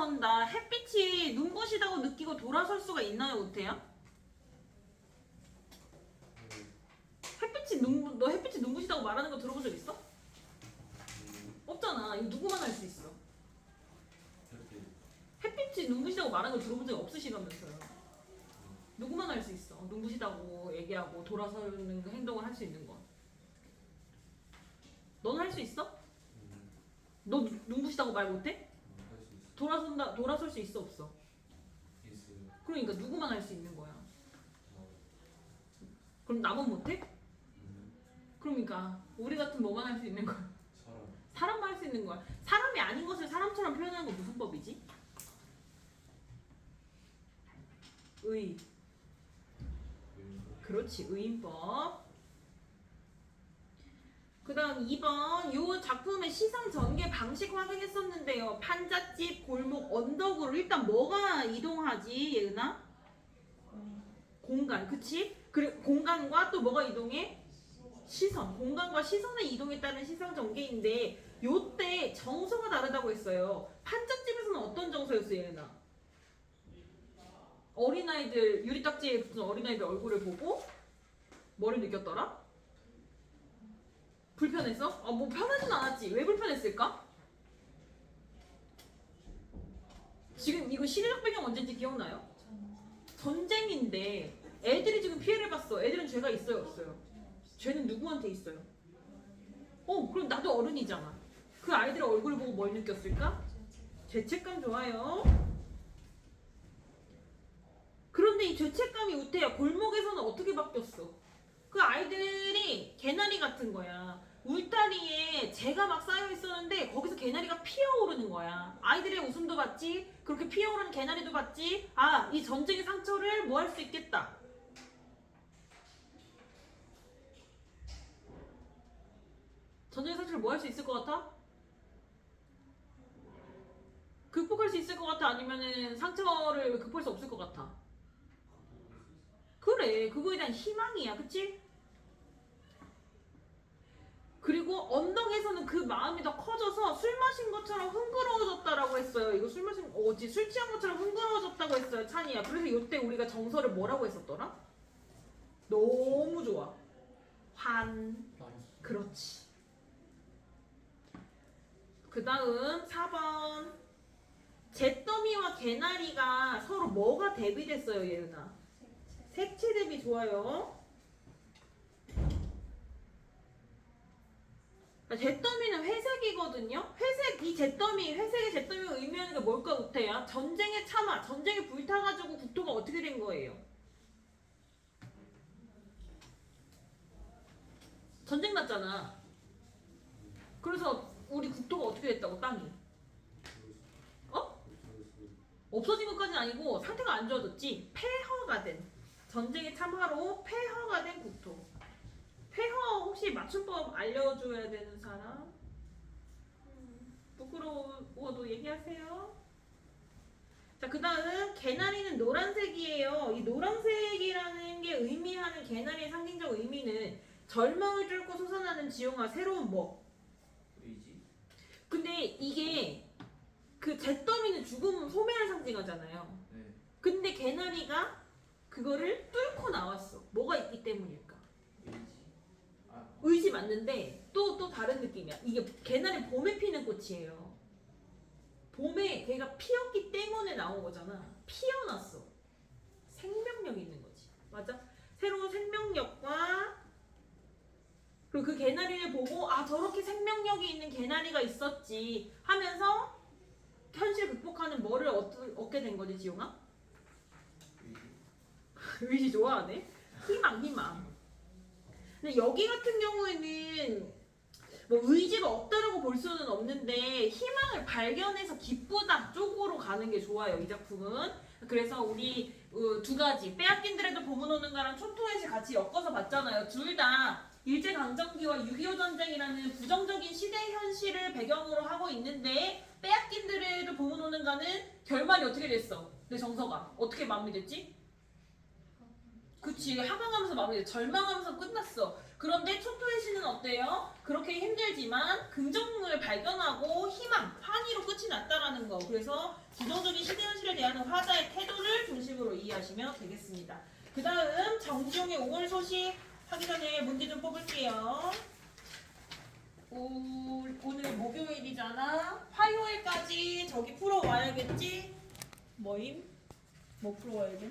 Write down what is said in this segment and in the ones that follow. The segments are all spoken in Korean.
돌아선다. 햇빛이 눈부시다고 느끼고 돌아설 수가 있나요, 못해요? 너 햇빛이 눈부시다고 말하는 거 들어본 적 있어? 없잖아. 이거 누구만 할 수 있어. 햇빛이 눈부시다고 말하는 거 들어본 적 없으시다면서요. 누구만 할 수 있어. 눈부시다고 얘기하고 돌아서는 그 행동을 할 수 있는 건. 넌 할 수 있어? 너 눈부시다고 말 못해? 돌아설 수 있어 없어? 있어요. 그러니까 누구만 할 수 있는 거야. 그럼 나만 못해? 그러니까 우리 같은 뭐만 할 수 있는 거야? 사람만 할 수 있는 거야. 사람이 아닌 것을 사람처럼 표현하는 건 무슨 법이지? 의. 그렇지, 의인법. 그 다음 2번. 요 작품의 시상 전개 방식 확인했었는데요. 판잣집, 골목, 언덕으로 일단 뭐가 이동하지, 예은아? 공간, 그치? 그리고 공간과 또 뭐가 이동해? 시선. 공간과 시선의 이동에 따른 시상 전개인데 요때 정서가 다르다고 했어요. 판잣집에서는 어떤 정서였어요, 예은아? 어린아이들, 유리딱지에 붙은 어린아이들 얼굴을 보고 뭐를 느꼈더라? 불편했어? 뭐 편하진 않았지. 왜 불편했을까? 지금 이거 시대적 배경 언제인지 기억나요? 전쟁인데 애들이 지금 피해를 봤어. 애들은 죄가 있어요, 없어요? 죄는 누구한테 있어요? 그럼 나도 어른이잖아. 그 아이들의 얼굴을 보고 뭘 느꼈을까? 죄책감. 좋아요. 그런데 이 죄책감이 우태야 골목에서는 어떻게 바뀌었어? 그 아이들이 개나리 같은 거야. 울타리에 재가 막 쌓여 있었는데 거기서 개나리가 피어오르는 거야. 아이들의 웃음도 봤지. 그렇게 피어오르는 개나리도 봤지. 이 전쟁의 상처를 뭐 할 수 있겠다. 전쟁의 상처를 뭐 할 수 있을 것 같아? 극복할 수 있을 것 같아? 아니면은 상처를 극복할 수 없을 것 같아? 그래, 그거에 대한 희망이야, 그치? 그리고 언덕에서는 그 마음이 더 커져서 술 마신 것처럼 흥그러워졌다라고 했어요. 이거 술 취한 것처럼 흥그러워졌다고 했어요, 찬이야. 그래서 이때 우리가 정서를 뭐라고 했었더라? 너무 좋아. 그렇지. 그 다음 4번. 잿더미와 개나리가 서로 뭐가 대비됐어요, 예은아? 색채 대비. 좋아요. 잿더미는 회색이거든요. 이 회색의 잿더미가 의미하는 게 뭘까, 우태야? 전쟁에 전쟁에 불타가지고 국토가 어떻게 된 거예요? 전쟁 났잖아. 그래서 우리 국토가 어떻게 됐다고, 땅이? 없어진 것까지는 아니고 상태가 안 좋아졌지. 폐허가 된. 전쟁의 참화로 폐허가 된 국토. 폐허 혹시 맞춤법 알려줘야 되는 사람? 부끄러워도 얘기하세요. 자, 그 다음 개나리는 노란색이에요. 이 노란색이라는 게 의미하는 개나리의 상징적 의미는 절망을 뚫고 솟아나는 지용과 새로운 뭐? 의지? 근데 이게 그 잿더미는 죽음, 소멸을 상징하잖아요. 네. 근데 개나리가 그거를 뚫고 나왔어. 뭐가 있기 때문일까? 의지? 의지 맞는데 또 다른 느낌이야. 이게 개나리 봄에 피는 꽃이에요. 봄에 걔가 피었기 때문에 나온 거잖아. 피어났어. 생명력이 있는 거지. 맞아? 새로운 생명력과 그리고 그 개나리를 보고 저렇게 생명력이 있는 개나리가 있었지 하면서 현실 극복하는 뭐를 얻게 된 거지, 지용아? 의지 좋아하네. 희망. 근데 여기 같은 경우에는 뭐 의지가 없다라고 볼 수는 없는데 희망을 발견해서 기쁘다 쪽으로 가는 게 좋아요, 이 작품은. 그래서 우리 두 가지 빼앗긴들에도 봄은 오는가랑 촌토의시 같이 엮어서 봤잖아요. 둘 다 일제강점기와 6.25 전쟁이라는 부정적인 시대 현실을 배경으로 하고 있는데 빼앗긴들에도 봄은 오는가는 결말이 어떻게 됐어? 내 정서가 어떻게 마무리됐지? 그치? 그치 하강하면서 마무리 절망하면서 끝났어. 그런데 초토의 시는 어때요? 그렇게 힘들지만 긍정을 발견하고 희망, 환희로 끝이 났다라는 거. 그래서 부정적인 시대 현실에 대한 화자의 태도를 중심으로 이해하시면 되겠습니다. 그 다음 정지용의 5월 소식 하기 전에 문제 좀 뽑을게요. 오늘 목요일이잖아. 화요일까지 저기 풀어와야겠지? 뭐임? 뭐 풀어와야 돼?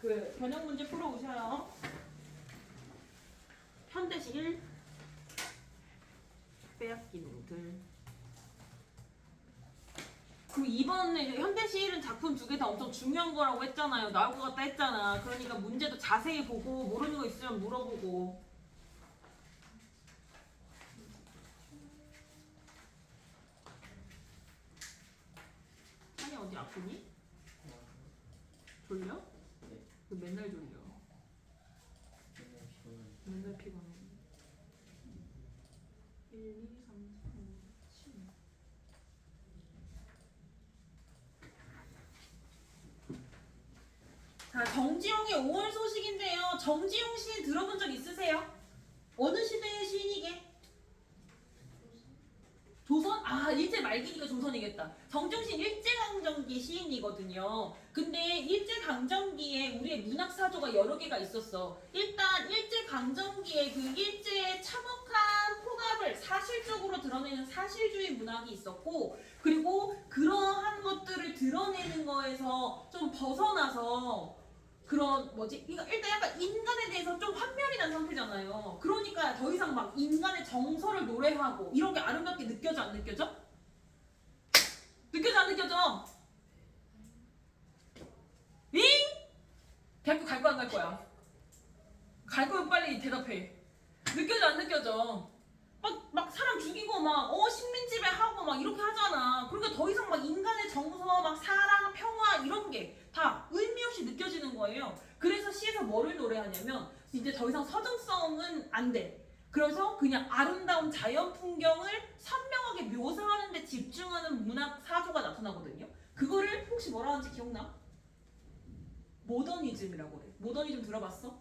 그 변형 문제 풀어오셔요. 현대식 빼앗기는 글. 그리고 이번에 현대시일은 작품 두 개 다 엄청 중요한 거라고 했잖아요. 나올 것 같다 했잖아. 그러니까 문제도 자세히 보고 모르는 거 있으면 물어보고. 한이 어디 아프니? 졸려? 네. 그 맨날 졸려. 맨날 피곤한. 맨날 피곤해. 1, 2, 3, 4, 5, 7. 자, 정지용의 5월 소식인데요. 정지용 시인 들어본 적 있으세요? 어느 시대의 시인이게? 조선? 아, 일제 말기니까 조선이겠다. 정지용 시인 일제강점기 시인이거든요. 근데 일제강점기에 우리의 문학사조가 여러 개가 있었어. 일단 일제강점기에 그 일제의 참혹한 폭압을 사실적으로 드러내는 사실주의 문학이 있었고, 그리고 그러한 것들을 드러내는 거에서 좀 벗어나서 그런 뭐지? 그러니까 일단 약간 인간에 대해서 좀 환멸이 난 상태잖아요. 그러니까 더 이상 막 인간의 정서를 노래하고 이런 게 아름답게 느껴져 안 느껴져? 느껴져 안 느껴져? 잉? 대학교 갈 거야 안 갈 거야? 갈 거면 빨리 대답해. 느껴져 안 느껴져? 막 사람 죽이고 막 식민지배 하고 막 이렇게 하잖아. 그러니까 더 이상 막 인간의 정서, 막 사랑, 평화 이런 게 다 의미 없이 느껴지는 거예요. 그래서 시에서 뭐를 노래하냐면 이제 더 이상 서정성은 안 돼. 그래서 그냥 아름다운 자연 풍경을 선명하게 묘사하는 데 집중하는 문학 사조가 나타나거든요. 그거를 혹시 뭐라 하는지 기억나? 모더니즘이라고 그래. 모더니즘 들어봤어?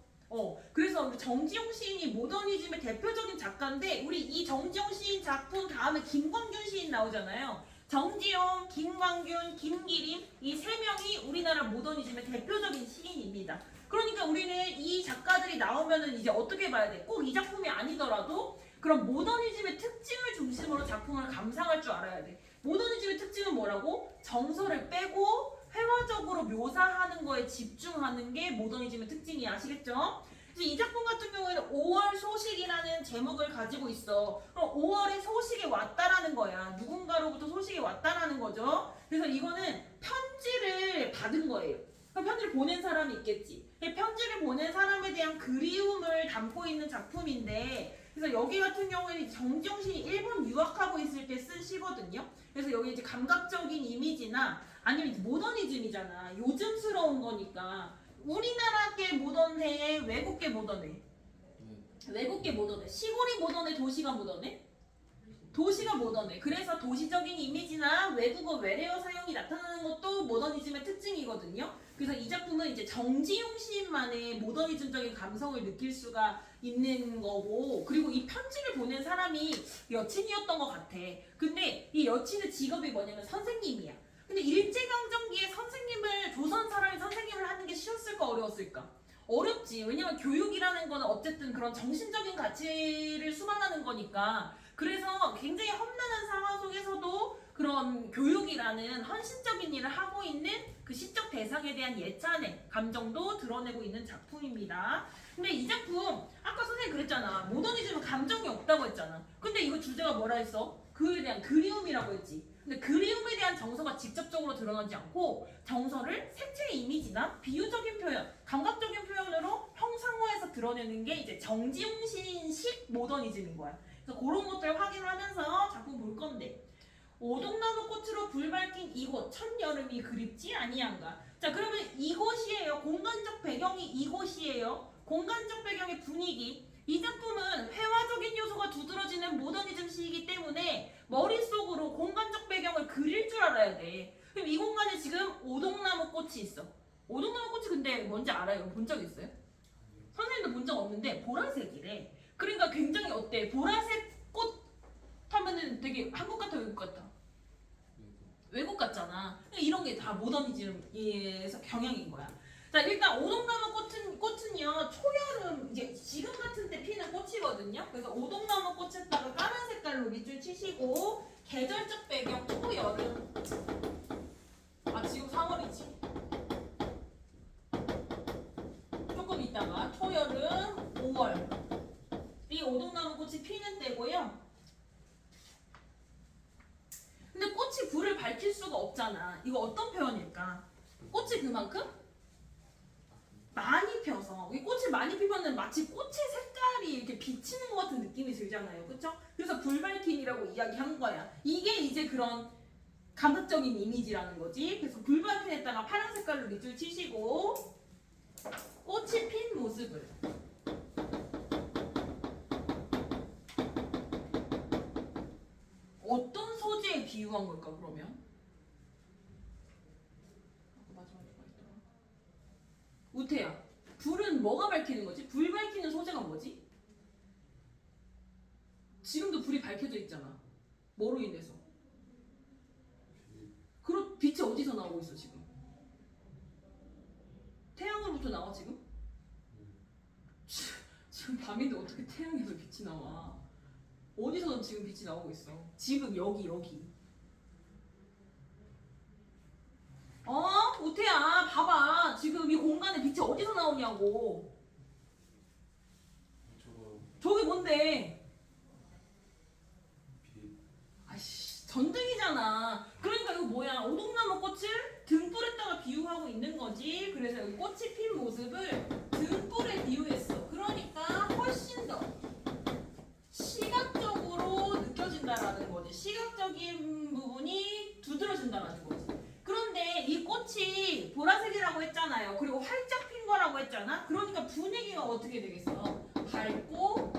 그래서 우리 정지용 시인이 모더니즘의 대표적인 작가인데 우리 이 정지용 시인 작품 다음에 김광균 시인 나오잖아요. 정지용, 김광균, 김기림 이 세 명이 우리나라 모더니즘의 대표적인 시인입니다. 그러니까 우리는 이 작가들이 나오면은 이제 어떻게 봐야 돼? 꼭 이 작품이 아니더라도 그런 모더니즘의 특징을 중심으로 작품을 감상할 줄 알아야 돼. 모더니즘의 특징은 뭐라고? 정서를 빼고 회화적으로 묘사하는 거에 집중하는 게 모더니즘의 특징이 아시겠죠? 그래서 이 작품 같은 경우에는 5월 소식이라는 제목을 가지고 있어. 그럼 5월에 소식이 왔다라는 거야. 누군가로부터 소식이 왔다라는 거죠. 그래서 이거는 편지를 받은 거예요. 그럼 편지를 보낸 사람이 있겠지. 편지를 보낸 사람에 대한 그리움을 담고 있는 작품인데 그래서 여기 같은 경우에는 정지용 시인이 일본 유학하고 있을 때 쓴 시거든요. 그래서 여기 이제 감각적인 이미지나 아니면 이제 모더니즘이잖아. 요즘스러운 거니까 우리나라계 모던해, 외국계 모던해. 외국계 모던해. 시골이 모던해, 도시가 모던해? 도시가 모던해. 그래서 도시적인 이미지나 외국어 외래어 사용이 나타나는 것도 모더니즘의 특징이거든요. 그래서 이 작품은 이제 정지용 시인만의 모더니즘적인 감성을 느낄 수가 있는 거고, 그리고 이 편지를 보낸 사람이 여친이었던 것 같아. 근데 이 여친의 직업이 뭐냐면 선생님이야. 근데 일제강점기에 선생님을 조선 사람이 선생님을 하는 게 쉬웠을까 어려웠을까? 어렵지. 왜냐면 교육이라는 거는 어쨌든 그런 정신적인 가치를 수반하는 거니까. 그래서 굉장히 험난한 상황 속에서도 그런 교육이라는 헌신적인 일을 하고 있는 그 시적 대상에 대한 예찬의 감정도 드러내고 있는 작품입니다. 근데 이 작품 아까 선생님 그랬잖아. 모더니즘은 감정이 없다고 했잖아. 근데 이거 주제가 뭐라 했어? 그에 대한 그리움이라고 했지. 근데 그리움에 대한 정서가 직접적으로 드러나지 않고 정서를 색채의 이미지나 비유적인 표현, 감각적인 표현으로 형상화해서 드러내는 게 이제 정지용 시인식 모더니즘인 거야. 그래서 그런 것들 확인을 하면서 작품 볼 건데 오동나무 꽃으로 불 밝힌 이곳 첫여름이 그립지 아니한가. 자 그러면 이곳이에요. 공간적 배경이 이곳이에요. 공간적 배경의 분위기. 이 작품은 회화적인 요소가 두드러지는 모더니즘 시이기 때문에 머릿속으로 공간적 배경을 그릴 줄 알아야 돼. 그럼 이 공간에 지금 오동나무 꽃이 있어. 오동나무 꽃이 근데 뭔지 알아요? 본 적 있어요? 본 적 없는데 보라색이래. 그러니까 굉장히 어때? 보라색 꽃 하면은 되게 한국 같아, 외국 같아? 외국 같잖아. 그러니까 이런 게 다 모더니즘에서 경향인 거야. 자, 일단 오동나무 꽃은요 초여름 이제 지금 같은 때 피는 꽃이거든요. 그래서 오동나무 꽃에다가 까만 색깔로 밑줄 치시고 계절적 배경 초여름. 아 지금 3월이지. 조금 있다가 초여름 5월이 오동나무 꽃이 피는 때고요. 근데 꽃이 불을 밝힐 수가 없잖아. 이거 어떤 표현일까? 꽃이 그만큼 많이 펴서 이 꽃이 많이 피면은 마치 꽃의 색깔이 이렇게 비치는 것 같은 느낌이 들잖아요, 그렇죠? 그래서 불밝힘이라고 이야기한 거야. 이게 이제 그런 감각적인 이미지라는 거지. 그래서 불밝힘에다가 파란 색깔로 밑줄 치시고 꽃이 핀 모습을 어떤 소재에 비유한 걸까 그러면? 마지막에 뭐 있더라? 우태야, 불은 뭐가 밝히는 거지? 불 밝히는 소재가 뭐지? 지금도 불이 밝혀져 있잖아. 뭐로 인해서? 그럼 빛이 어디서 나오고 있어 지금? 태양으로부터 나와 지금? 지금 밤인데 어떻게 태양에서 빛이 나와? 어디서 지금 빛이 나오고 있어? 지금 여기. 우태야 봐봐. 지금 이 공간에 빛이 어디서 나오냐고. 저게 뭔데? 아이씨 전등이잖아. 그러니까 이거 뭐야? 오동나무 꽃을 등불에다가 비유하고 있는 거지. 그래서 여기 꽃이 핀 모습을 등불에 비유했어. 그러니까 훨씬 더 시각적으로 느껴진다라는 거지. 시각적인 부분이 두드러진다라는 거지. 그런데 이 꽃이 보라색이라고 했잖아요. 그리고 활짝 핀 거라고 했잖아. 그러니까 분위기가 어떻게 되겠어? 밝고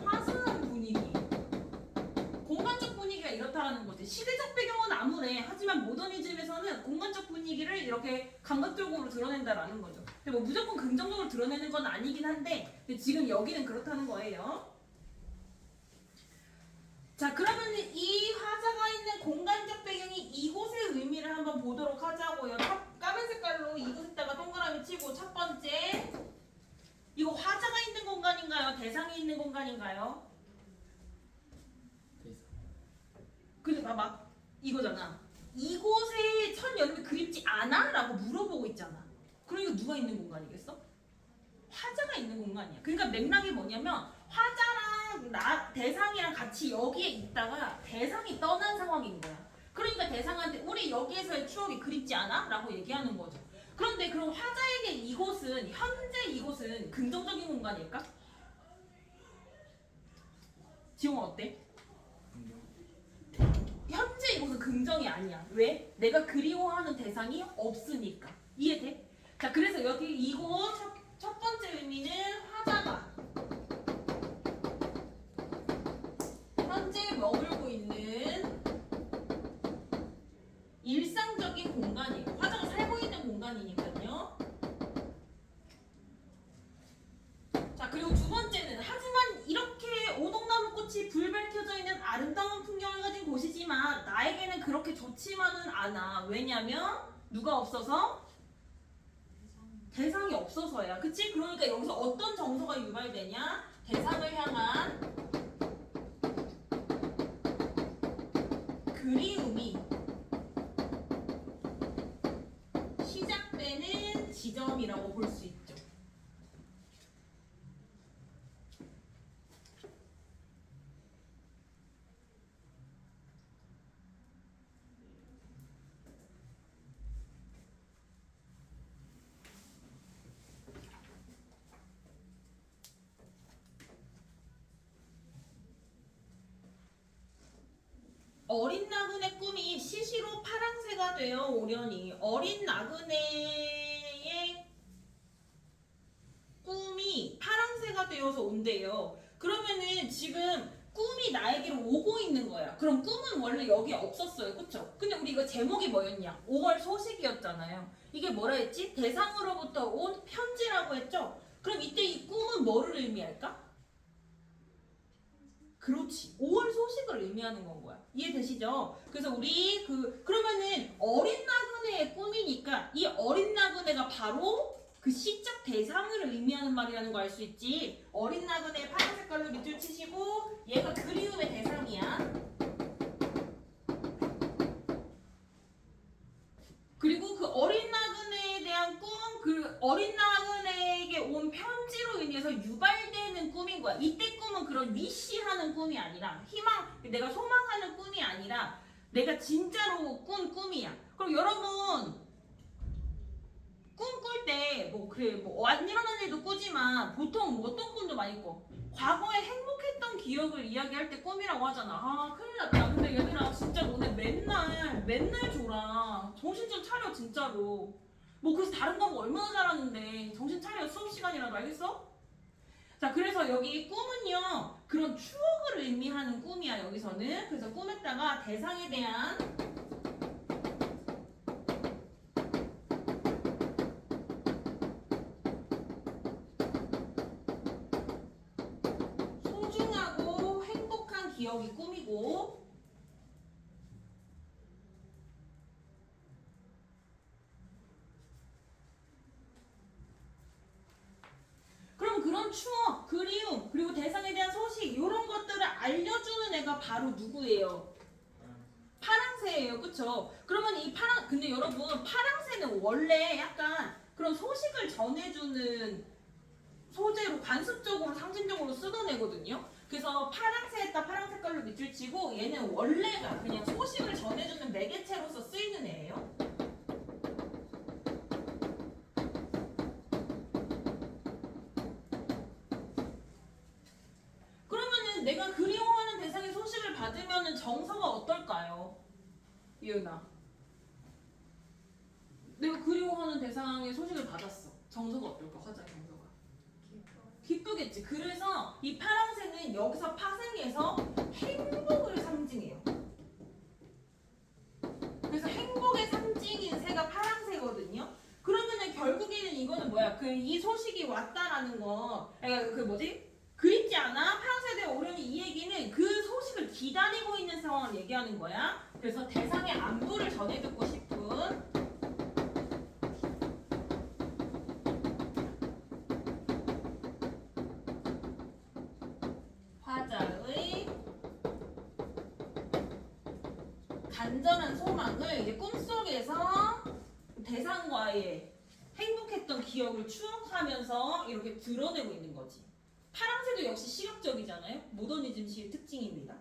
화사한 분위기. 공간적 분위기가 이렇다라는 거지. 시대적 배경은 암울해. 하지만 모더니즘에서는 공간적 분위기를 이렇게 감각적으로 드러낸다라는 거죠. 근데 뭐 무조건 긍정적으로 드러내는 건 아니긴 한데 근데 지금 여기는 그렇다는 거예요. 자, 그러면 이 화자가 있는 공간적 배경이 이곳의 의미를 한번 보도록 하자고요. 까만 색깔로 이곳에다가 동그라미 치고 첫 번째, 이거 화자가 있는 공간인가요? 대상이 있는 공간인가요? 근데 봐봐, 이거잖아. 이곳에 첫 여름이 그립지 않아? 라고 물어보고 있잖아. 그러니까 누가 있는 공간이겠어? 화자가 있는 공간이야. 그러니까 맥락이 뭐냐면 화자랑 대상이랑 같이 여기에 있다가 대상이 떠난 상황인 거야. 그러니까 대상한테 우리 여기에서의 추억이 그립지 않아? 라고 얘기하는 거죠. 그런데 그럼 화자에게 이곳은 현재 이곳은 긍정적인 공간일까? 지용아 어때? 현재 이곳은 긍정이 아니야. 왜? 내가 그리워하는 대상이 없으니까. 이해돼? 자, 그래서 여기 이곳 첫 번째 의미는 화자가 현재 머물고 있는 일상적인 공간이에요. 화자가 살고 있는 공간이니까요. 자, 그리고 두 번째는 하지만 이렇게 오동나무 꽃이 불 밝혀져 있는 아름다운 풍경을 가진 곳이지만 나에게는 그렇게 좋지만은 않아. 왜냐면 누가 없어서? 대상이 없어서야. 그치? 그러니까 여기서 어떤 정서가 유발되냐? 대상을 향한 그리움이 시작되는 지점이라고 볼 수 있죠. 어린 나그네 꿈이 시시로 파랑새가 되어 오려니. 어린 나그네의 꿈이 파랑새가 되어서 온대요. 그러면은 지금 꿈이 나에게로 오고 있는 거야. 그럼 꿈은 원래 여기 없었어요. 그쵸? 근데 우리 이거 제목이 뭐였냐? 5월 소식이었잖아요. 이게 뭐라 했지? 대상으로부터 온 편지라고 꿈이라고 했죠? 그럼 이때 이 꿈은 뭐를 의미할까? 그렇지. 5월 소식을 의미하는 건 거야. 이해되시죠? 그래서 우리 그러면은 어린 나그네의 꿈이니까 이 어린 나그네가 바로 그 시적 대상을 의미하는 말이라는 거 알 수 있지. 어린 나그네 파란 색깔로 밑줄 치시고 얘가 그리움의 대상이야. 그리고 그 어린 나그네에 대한 꿈, 그 어린 나그네에게 온 편지로 인해서 유발되는 꿈인 거야. 이때 꿈은 그런 위시하는 꿈이 아니라 내가 소망하는 꿈이 아니라 내가 진짜로 꾼 꿈이야. 그럼 여러분 꿈 꿀 때 안 일어난 일도 꾸지만 보통 어떤 꿈도 많이 꿔? 과거에 행복했던 기억을 이야기할 때 꿈이라고 하잖아. 아 큰일 났다. 근데 얘들아 진짜 너네 맨날 졸아. 정신 좀 차려 진짜로. 그래서 다른 과목 얼마나 잘하는데 정신 차려. 수업 시간이라도 알겠어? 자 그래서 여기 꿈은요 그런 추억을 의미하는 꿈이야 여기서는. 그래서 꿈에다가 대상에 대한 소중하고 행복한 기억이 꿈이고 그럼 그런 추억, 그리움, 그리고 대상에 대한 소식 이런 것들을 알려주는 애가 바로 누구예요? 파랑새예요. 그쵸? 그러면 근데 여러분 파랑새는 원래 약간 그런 소식을 전해주는 소재로 관습적으로 상징적으로 쓰던 애거든요. 그래서 파랑새에다 파랑 색깔로 밑줄 치고 얘는 원래가 그냥 소식을 전해주는 매개체로서 쓰이는 애예요. 그러면은 내가 그리워하는 대상의 소식을 받으면은 정서가 어떨까요? 이은아. 내가 그리워하는 대상의 소식을 받았어. 정서가 어떨까? 화자의 정서가. 기쁘겠지. 그래서 이 파랑새는 여기서 파생해서 행복을 상징해요. 그래서 행복의 상징인 새가 파랑새거든요. 그러면은 결국에는 이거는 뭐야? 이 소식이 왔다라는 거. 그러니까 그립지 않아? 파랑새에 대한 오련이 이 얘기는 그 소식을 기다리고 있는 상황을 얘기하는 거야. 그래서 대상의 안부를 전해 듣고 싶은 화자의 간절한 소망을 이제 꿈속에서 대상과의 행복했던 기억을 추억하면서 이렇게 드러내고 있는 거지. 파랑새도 역시 시각적이잖아요. 모더니즘 시의 특징입니다.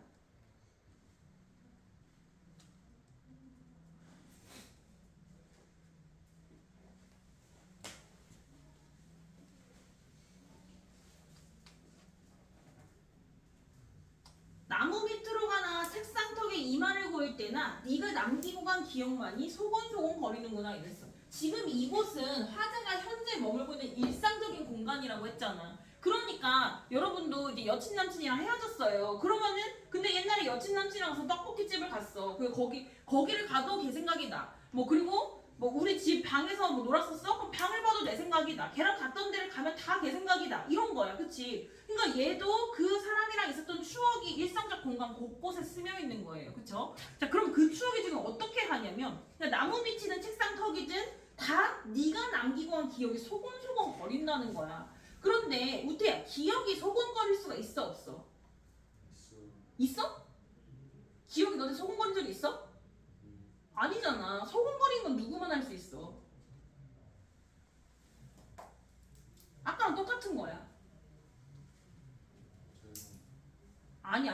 나무 밑으로 가나 책상턱에 이마를 고일 때나 네가 남기고 간 기억만이 소곤소곤 거리는구나 이랬어. 지금 이곳은 화자가 현재 머물고 있는 일상적인 공간이라고 했잖아. 그러니까 여러분도 이제 여친 남친이랑 헤어졌어요. 그러면은 근데 옛날에 여친 남친이랑 가서 떡볶이집을 갔어. 거기를 가도 걔 생각이 나. 그리고 우리 집 방에서 놀았었어? 그럼 방을 봐도 내 생각이다. 걔랑 갔던 데를 가면 다 걔 생각이다. 이런 거야. 그치? 그러니까 얘도 그 사람이랑 있었던 추억이 일상적 공간 곳곳에 스며 있는 거예요. 그쵸? 자, 그럼 그 추억이 지금 어떻게 하냐면 나무 밑이든 책상 턱이든 다 네가 남기고 간 기억이 소곤소곤 거린다는 거야. 그런데 우태야, 기억이 소곤거릴 수가 있어 없어? 있어? 기억이 너네 소곤거린 적이 있어? 아니잖아. 소곤거리는 건 누구만 할 수 있어. 아까랑 똑같은 거야. 아니.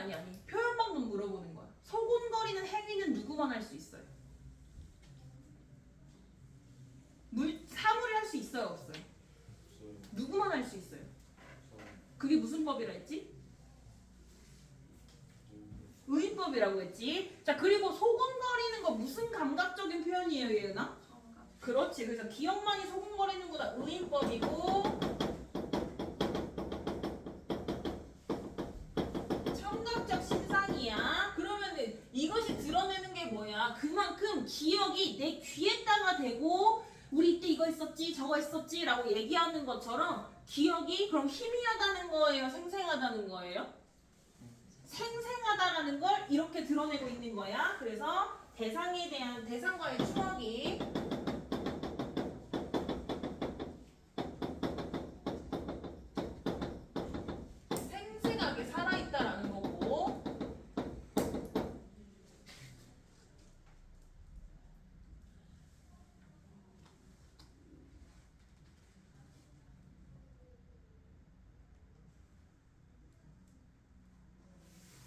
표현 방법 물어보는 거야. 소곤거리는 행위는 누구만 할 수 있어요? 사물이 할 수 있어요 없어요? 누구만 할 수 있어요? 그게 무슨 법이라 했지? 의인법이라고 했지. 자, 그리고 소곤거리는 거 무슨 감각적인 표현이에요, 얘나? 그렇지. 그래서 기억만이 소곤거리는 거다. 의인법이고 청각적 신상이야. 그러면은 이것이 드러내는 게 뭐야? 그만큼 기억이 내 귀에다가 대고 우리 이때 이거 했었지 저거 했었지 기억이라고 얘기하는 것처럼 기억이 그럼 희미하다는 거예요? 생생하다는 거예요? 생생하다라는 걸 이렇게 드러내고 있는 거야. 그래서 대상에 대한 대상과의 추억이 생생하게 살아있다라는 거고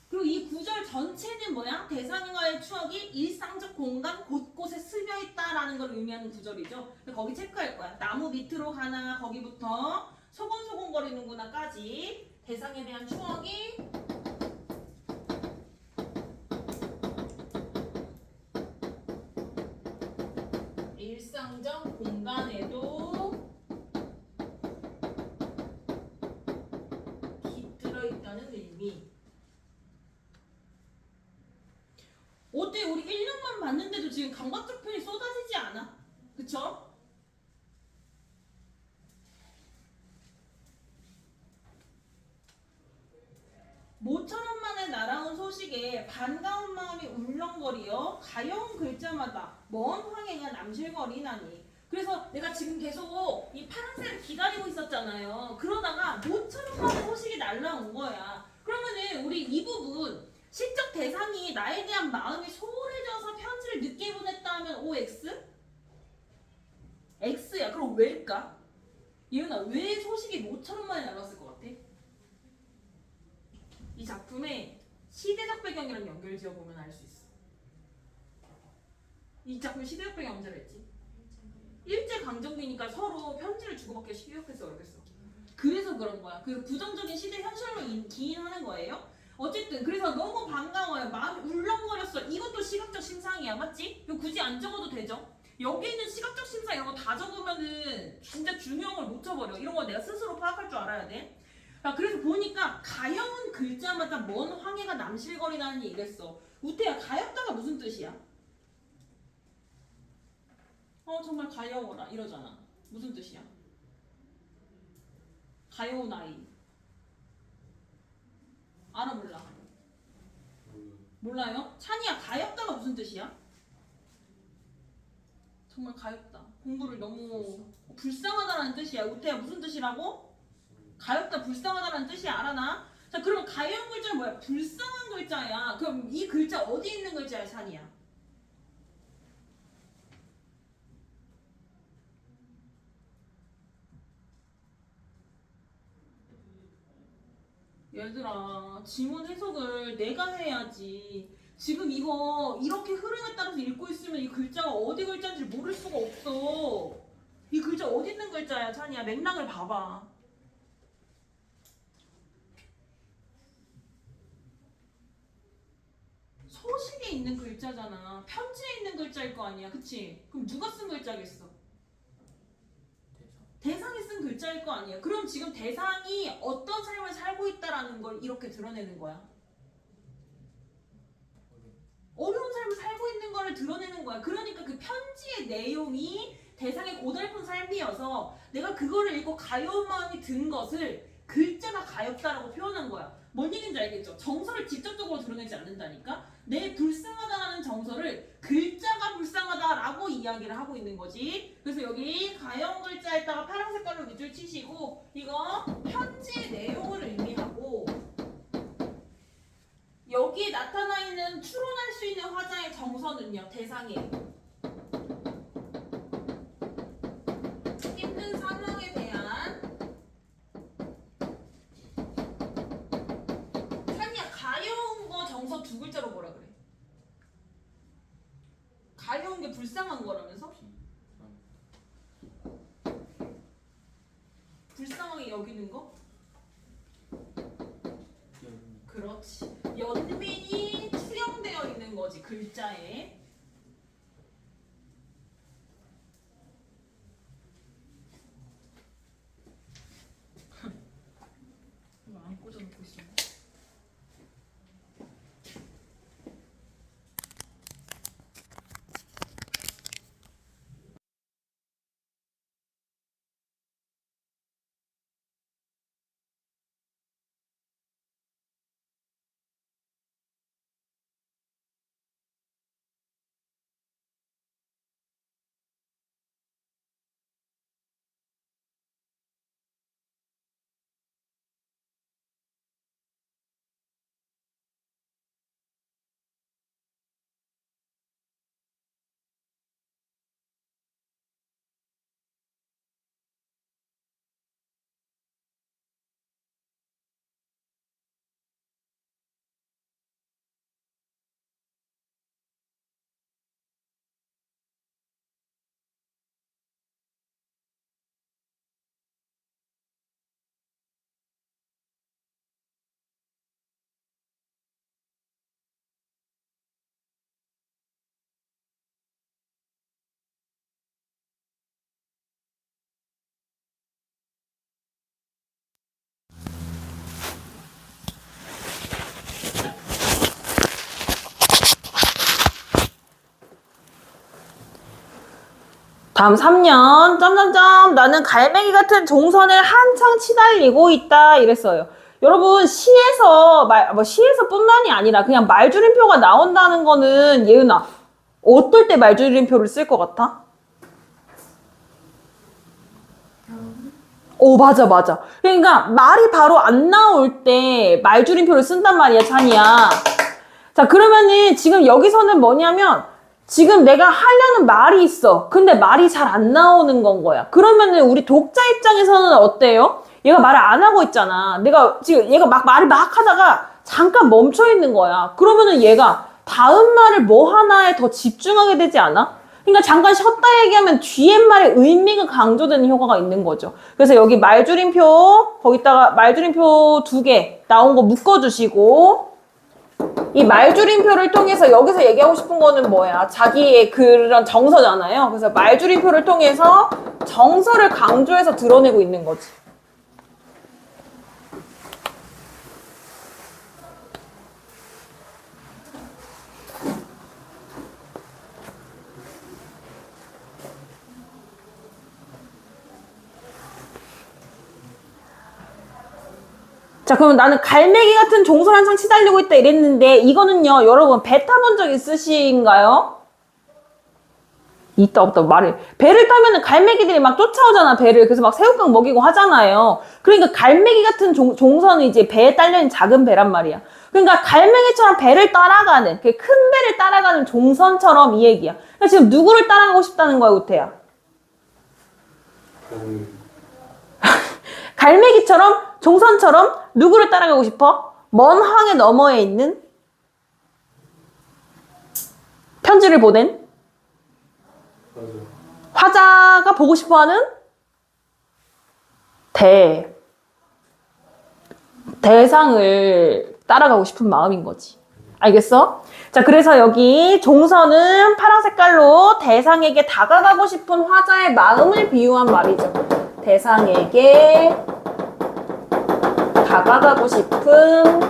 그리고 이 구절 전체는 뭐야? 대상과의 추억이 일상적 공간 곳곳에 스며 있다라는 걸 의미하는 구절이죠. 거기 체크할 거야. 나무 밑으로 가나 거기부터 소곤소곤거리는구나까지 대상에 대한 추억이 일상적 공간에도 깃들어 있다는 의미. 어때? 우리 1년만 봤는데도 지금 강박적 표현이 쏟아지지 않아? 그쵸? 모처럼 만에 날아온 소식에 반가운 마음이 울렁거리어 가여운 글자마다 먼 황해가 남실거리나니. 그래서 내가 지금 계속 이 파란색을 기다리고 있었잖아요. 그러다가 모처럼 만에 소식이 날라온 거야. 그러면은 우리 이 부분 시적 대상이 나에 대한 마음이 소홀해져서 편지를 늦게 보냈다 하면 OX? X야. 그럼 왜일까? 예은아, 왜 소식이 모처럼 만에 날아왔을 것 같아? 이 작품의 시대적 배경이랑 연결 지어보면 알 수 있어. 이 작품 시대적 배경 언제 했지? 일제강점기니까 서로 편지를 주고받기 시기였겠어, 어렵겠어. 그래서 그런 거야. 그 부정적인 시대 현실로 기인하는 거예요. 어쨌든 그래서 너무 반가워요. 마음이 울렁거렸어. 이것도 시각적 신상이야, 맞지? 이거 굳이 안 적어도 되죠? 여기 있는 시각적 신상 이런 거 다 적으면은 진짜 중요한 걸 놓쳐버려. 이런 거 내가 스스로 파악할 줄 알아야 돼. 그래서 보니까 가여운 글자마다 먼 황해가 남실거리다니 이랬어. 우태야, 가엽다가 무슨 뜻이야? 정말 가여워라 이러잖아. 무슨 뜻이야? 가여운 아이. 알아 몰라? 몰라요? 찬이야, 가엽다가 무슨 뜻이야? 정말 가엽다. 공부를 너무 불쌍하다라는 뜻이야. 우태야, 무슨 뜻이라고? 가엽다, 불쌍하다라는 뜻이 알아나? 자, 그럼 가여운 글자는 뭐야? 불쌍한 글자야. 그럼 이 글자 어디 있는 글자야, 찬이야? 얘들아, 지문 해석을 내가 해야지. 지금 이거 이렇게 흐름에 따라서 읽고 있으면 이 글자가 어디 글자인지 모를 수가 없어. 이 글자 어디 있는 글자야, 찬이야? 맥락을 봐봐. 소식에 있는 글자잖아. 편지에 있는 글자일 거 아니야, 그치? 그럼 누가 쓴 글자겠어? 대상이 쓴 글자일 거 아니야. 그럼 지금 대상이 어떤 삶을 살고 있다라는 걸 이렇게 드러내는 거야. 어려운 삶을 살고 있는 거를 드러내는 거야. 그러니까 그 편지의 내용이 대상의 고달픈 삶이어서 내가 그거를 읽고 가여운 마음이 든 것을 글자가 가엽다라고 표현한 거야. 뭔 얘기인지 알겠죠? 정서를 직접적으로 드러내지 않는다니까? 내 불쌍하다라는 정서를 글자가 불쌍하다라고 이야기를 하고 있는 거지. 그래서 여기 가여운 글자에다가 파란 색깔로 밑줄 치시고 이거 편지의 내용을 의미하고 여기에 나타나 있는 추론할 수 있는 화자의 정서는요. 대상이에요. 힘든 상황에 대한 찬이야, 가여운 거 정서 두 글자로 뭐라 그래? 가여운 게 불쌍한 거라면서? 불쌍하게 여기는 거? 그렇지. 연민이 투영되어 있는 거지, 글자에. 이거 안 꽂아놓고 있어. 다음 3년 점점점 나는 갈매기 같은 종선을 한창 치달리고 있다 이랬어요. 여러분 시에서 뭐 시에서뿐만이 아니라 그냥 말줄임표가 나온다는 거는 예은아 어떨 때 말줄임표를 쓸 것 같아? 오 맞아 맞아. 그러니까 말이 바로 안 나올 때 말줄임표를 쓴단 말이야 찬이야. 자 그러면은 지금 여기서는 뭐냐면 지금 내가 하려는 말이 있어. 근데 말이 잘 안 나오는 건 거야. 그러면은 우리 독자 입장에서는 어때요? 얘가 말을 안 하고 있잖아. 내가 지금 얘가 막 말을 막 하다가 잠깐 멈춰 있는 거야. 그러면은 얘가 다음 말을 뭐 하나에 더 집중하게 되지 않아? 그러니까 잠깐 쉬었다 얘기하면 뒤에 말의 의미가 강조되는 효과가 있는 거죠. 그래서 여기 말줄임표, 거기다가 말줄임표 2개 나온 거 묶어주시고 이 말줄임표를 통해서 여기서 얘기하고 싶은 거는 뭐야? 자기의 그런 정서잖아요. 그래서 말줄임표를 통해서 정서를 강조해서 드러내고 있는 거지. 자, 그러면 나는 갈매기 같은 종설 한창 치달리고 있다 이랬는데 이거는요, 여러분 배 타본 적 있으신가요? 있다 없다 말해. 배를 타면은 갈매기들이 막 쫓아오잖아, 배를. 그래서 막 새우깡 먹이고 하잖아요. 그러니까 갈매기 같은 종선은 이제 배에 딸려있는 작은 배란 말이야. 그러니까 갈매기처럼 배를 따라가는, 큰 배를 따라가는 종선처럼 이 얘기야. 그러니까 지금 누구를 따라가고 싶다는 거야, 우태야? 갈매기처럼 종선처럼 누구를 따라가고 싶어? 먼 항해 너머에 있는 편지를 보낸 화자가 보고 싶어하는 대상을 따라가고 싶은 마음인 거지. 알겠어? 자, 그래서 여기 종선은 파란 색깔로 대상에게 다가가고 싶은 화자의 마음을 비유한 말이죠. 대상에게 다가가고 싶은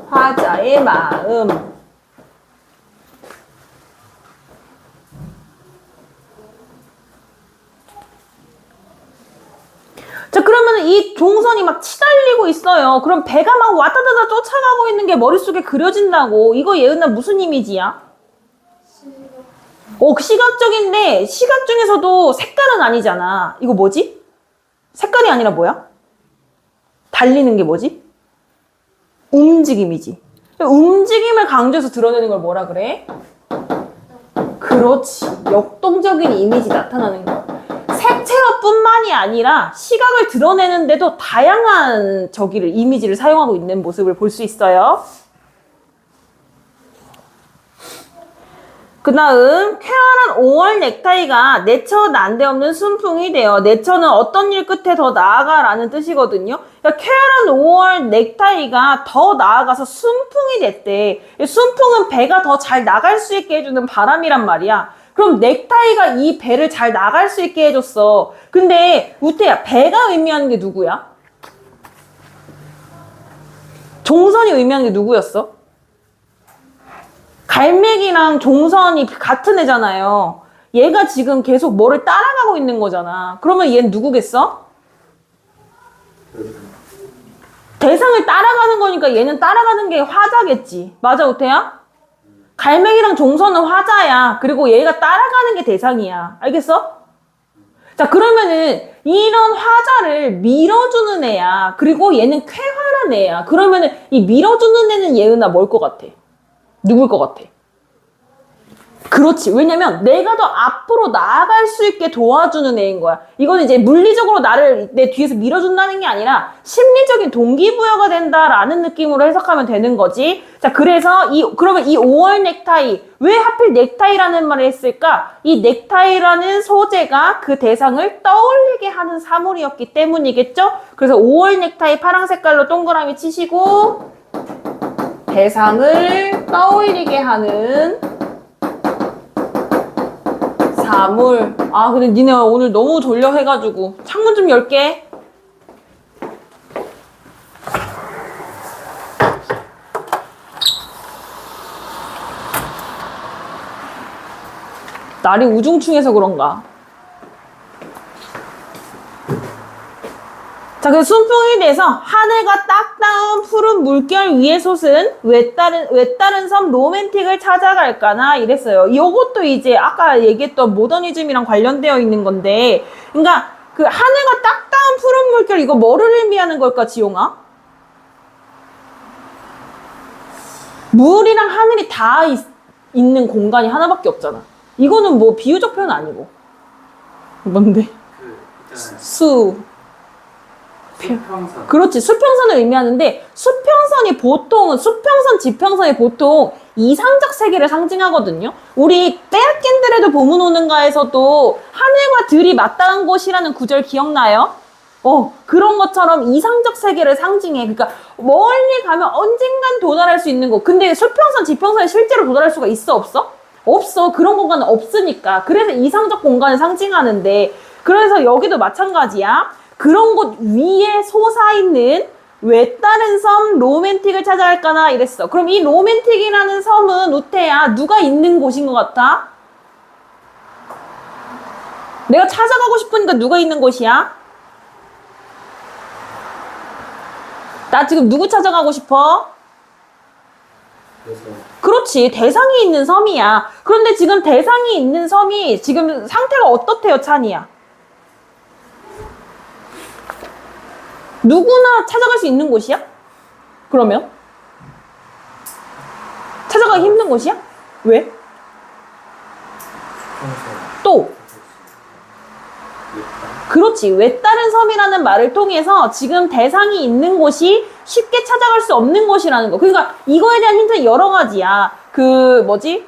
화자의 마음. 자, 그러면 이 종선이 막 치달리고 있어요. 그럼 배가 막 왔다다다 쫓아가고 있는 게 머릿속에 그려진다고. 이거 예은아 무슨 이미지야? 시각적인데 시각 중에서도 색깔은 아니잖아. 이거 뭐지? 색깔이 아니라 뭐야? 달리는 게 뭐지? 움직임이지. 움직임을 강조해서 드러내는 걸 뭐라 그래? 그렇지. 역동적인 이미지 나타나는 거야. 색채화뿐만이 아니라 시각을 드러내는데도 다양한 이미지를 사용하고 있는 모습을 볼 수 있어요. 그 다음 쾌활한 5월 넥타이가 내처 난데없는 순풍이 되어 내처는 어떤 일 끝에 더 나아가라는 뜻이거든요. 그러니까 쾌활한 5월 넥타이가 더 나아가서 순풍이 됐대. 순풍은 배가 더 잘 나갈 수 있게 해주는 바람이란 말이야. 그럼 넥타이가 이 배를 잘 나갈 수 있게 해줬어. 근데 우태야, 배가 의미하는 게 누구야? 종선이 의미하는 게 누구였어? 갈매기랑 종선이 같은 애잖아요. 얘가 지금 계속 뭐를 따라가고 있는 거잖아. 그러면 얘는 누구겠어? 대상을 따라가는 거니까 얘는 따라가는 게 화자겠지. 맞아, 우태야? 갈매기랑 종선은 화자야. 그리고 얘가 따라가는 게 대상이야. 알겠어? 자, 그러면은 이런 화자를 밀어주는 애야. 그리고 얘는 쾌활한 애야. 그러면은 이 밀어주는 애는 예은아 뭘 것 같아? 누굴 것 같아? 그렇지. 왜냐면 내가 더 앞으로 나아갈 수 있게 도와주는 애인 거야. 이거는 이제 물리적으로 나를 내 뒤에서 밀어준다는 게 아니라 심리적인 동기부여가 된다라는 느낌으로 해석하면 되는 거지. 자, 그래서 그러면 이 5월 넥타이, 왜 하필 넥타이라는 말을 했을까? 이 넥타이라는 소재가 그 대상을 떠올리게 하는 사물이었기 때문이겠죠? 그래서 5월 넥타이 파란 색깔로 동그라미 치시고 대상을 떠올리게 하는 사물. 아, 근데 니네 오늘 너무 졸려 해가지고 창문 좀 열게. 날이 우중충해서 그런가. 자, 그 순풍에 대해서 하늘과 딱 닿은 푸른 물결 위에 솟은 외다른 섬 로맨틱을 찾아갈까나 이랬어요. 요것도 이제 아까 얘기했던 모더니즘이랑 관련되어 있는 건데, 그러니까 그 하늘과 딱 닿은 푸른 물결 이거 뭐를 의미하는 걸까, 지용아? 물이랑 하늘이 다 있는 공간이 하나밖에 없잖아. 이거는 뭐 비유적 표현 아니고. 뭔데? 그 있잖아요. 수평선. 그렇지. 수평선을 의미하는데 수평선이 보통은 수평선, 지평선이 보통 이상적 세계를 상징하거든요. 우리 빼앗긴들에도 보문 오는가에서도 하늘과 들이 맞닿은 곳이라는 구절 기억나요? 그런 것처럼 이상적 세계를 상징해. 그러니까 멀리 가면 언젠간 도달할 수 있는 곳. 근데 수평선, 지평선에 실제로 도달할 수가 있어, 없어? 없어. 그런 공간은 없으니까. 그래서 이상적 공간을 상징하는데, 그래서 여기도 마찬가지야. 그런 곳 위에 솟아있는 외다른 섬 로맨틱을 찾아갈까나 이랬어. 그럼 이 로맨틱이라는 섬은 우태야 누가 있는 곳인 것 같아? 내가 찾아가고 싶으니까 누가 있는 곳이야? 나 지금 누구 찾아가고 싶어? 그래서 그렇지. 대상이 있는 섬이야. 그런데 지금 대상이 있는 섬이 지금 상태가 어떻대요, 찬이야? 누구나 찾아갈 수 있는 곳이야? 그러면? 찾아가기 힘든 곳이야? 왜? 수평선. 또? 외다. 그렇지. 외다른 섬이라는 말을 통해서 지금 대상이 있는 곳이 쉽게 찾아갈 수 없는 곳이라는 거. 그러니까 이거에 대한 힌트는 여러 가지야. 그 뭐지?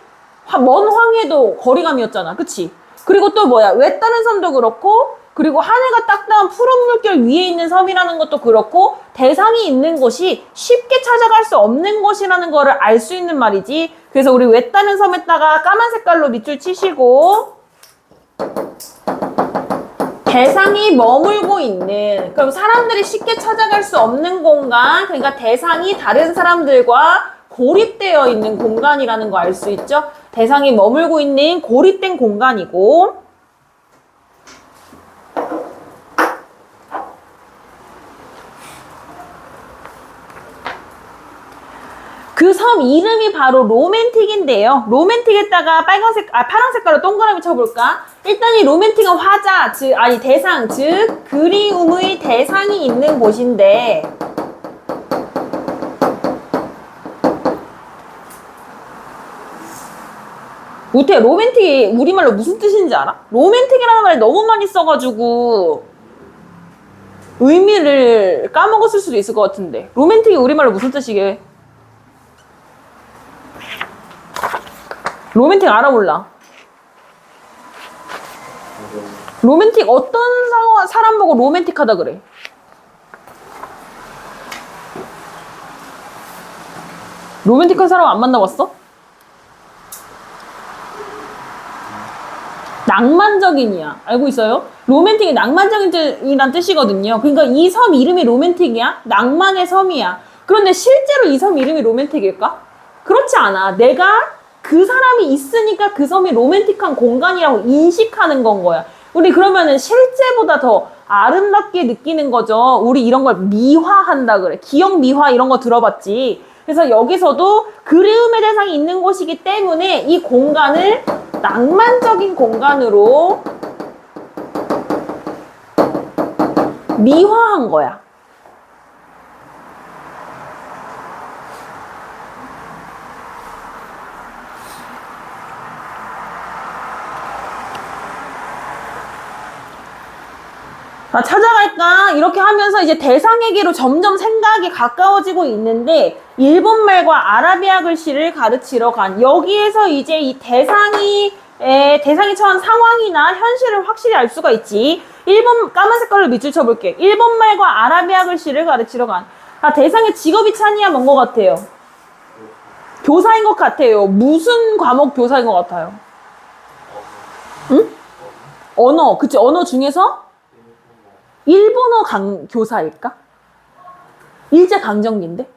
먼 황해도 거리감이었잖아. 그치? 그리고 또 뭐야? 외다른 섬도 그렇고, 그리고 하늘과 딱 닿은 푸른 물결 위에 있는 섬이라는 것도 그렇고, 대상이 있는 곳이 쉽게 찾아갈 수 없는 곳이라는 거를 알 수 있는 말이지. 그래서 우리 외다른 섬에다가 까만 색깔로 밑줄 치시고, 대상이 머물고 있는, 그럼 사람들이 쉽게 찾아갈 수 없는 공간, 그러니까 대상이 다른 사람들과 고립되어 있는 공간이라는 거 알 수 있죠? 대상이 머물고 있는 고립된 공간이고, 그 섬 이름이 바로 로맨틱인데요. 로맨틱에다가 파란 색깔로 동그라미 쳐볼까? 일단 이 로맨틱은 화자, 대상, 즉 그리움의 대상이 있는 곳인데, 우태 로맨틱이 우리말로 무슨 뜻인지 알아? 로맨틱이라는 말 너무 많이 써가지고 의미를 까먹었을 수도 있을 것 같은데, 로맨틱이 우리말로 무슨 뜻이게? 로맨틱 알아 몰라? 로맨틱 어떤 사람 보고 로맨틱하다 그래? 로맨틱한 사람 안 만나봤어? 낭만적인이야. 알고 있어요? 로맨틱이 낭만적인이란 뜻이거든요. 그러니까 이 섬 이름이 로맨틱이야? 낭만의 섬이야. 그런데 실제로 이 섬 이름이 로맨틱일까? 그렇지 않아. 내가 그 사람이 있으니까 그 섬이 로맨틱한 공간이라고 인식하는 건 거야. 우리 그러면은 실제보다 더 아름답게 느끼는 거죠. 우리 이런 걸 미화한다 그래. 기억 미화 이런 거 들어봤지. 그래서 여기서도 그리움의 대상이 있는 곳이기 때문에 이 공간을 낭만적인 공간으로 미화한 거야. 찾아갈까? 이렇게 하면서 이제 대상에게로 점점 생각이 가까워지고 있는데, 일본말과 아라비아 글씨를 가르치러 간, 여기에서 이제 이 대상이 처한 상황이나 현실을 확실히 알 수가 있지. 까만 색깔로 밑줄 쳐볼게. 일본말과 아라비아 글씨를 가르치러 간. 대상의 직업이 찬이야, 뭔 것 같아요? 교사인 것 같아요. 무슨 과목 교사인 것 같아요? 응? 언어. 그치, 언어 중에서? 일본어 교사일까? 일제 강점기인데?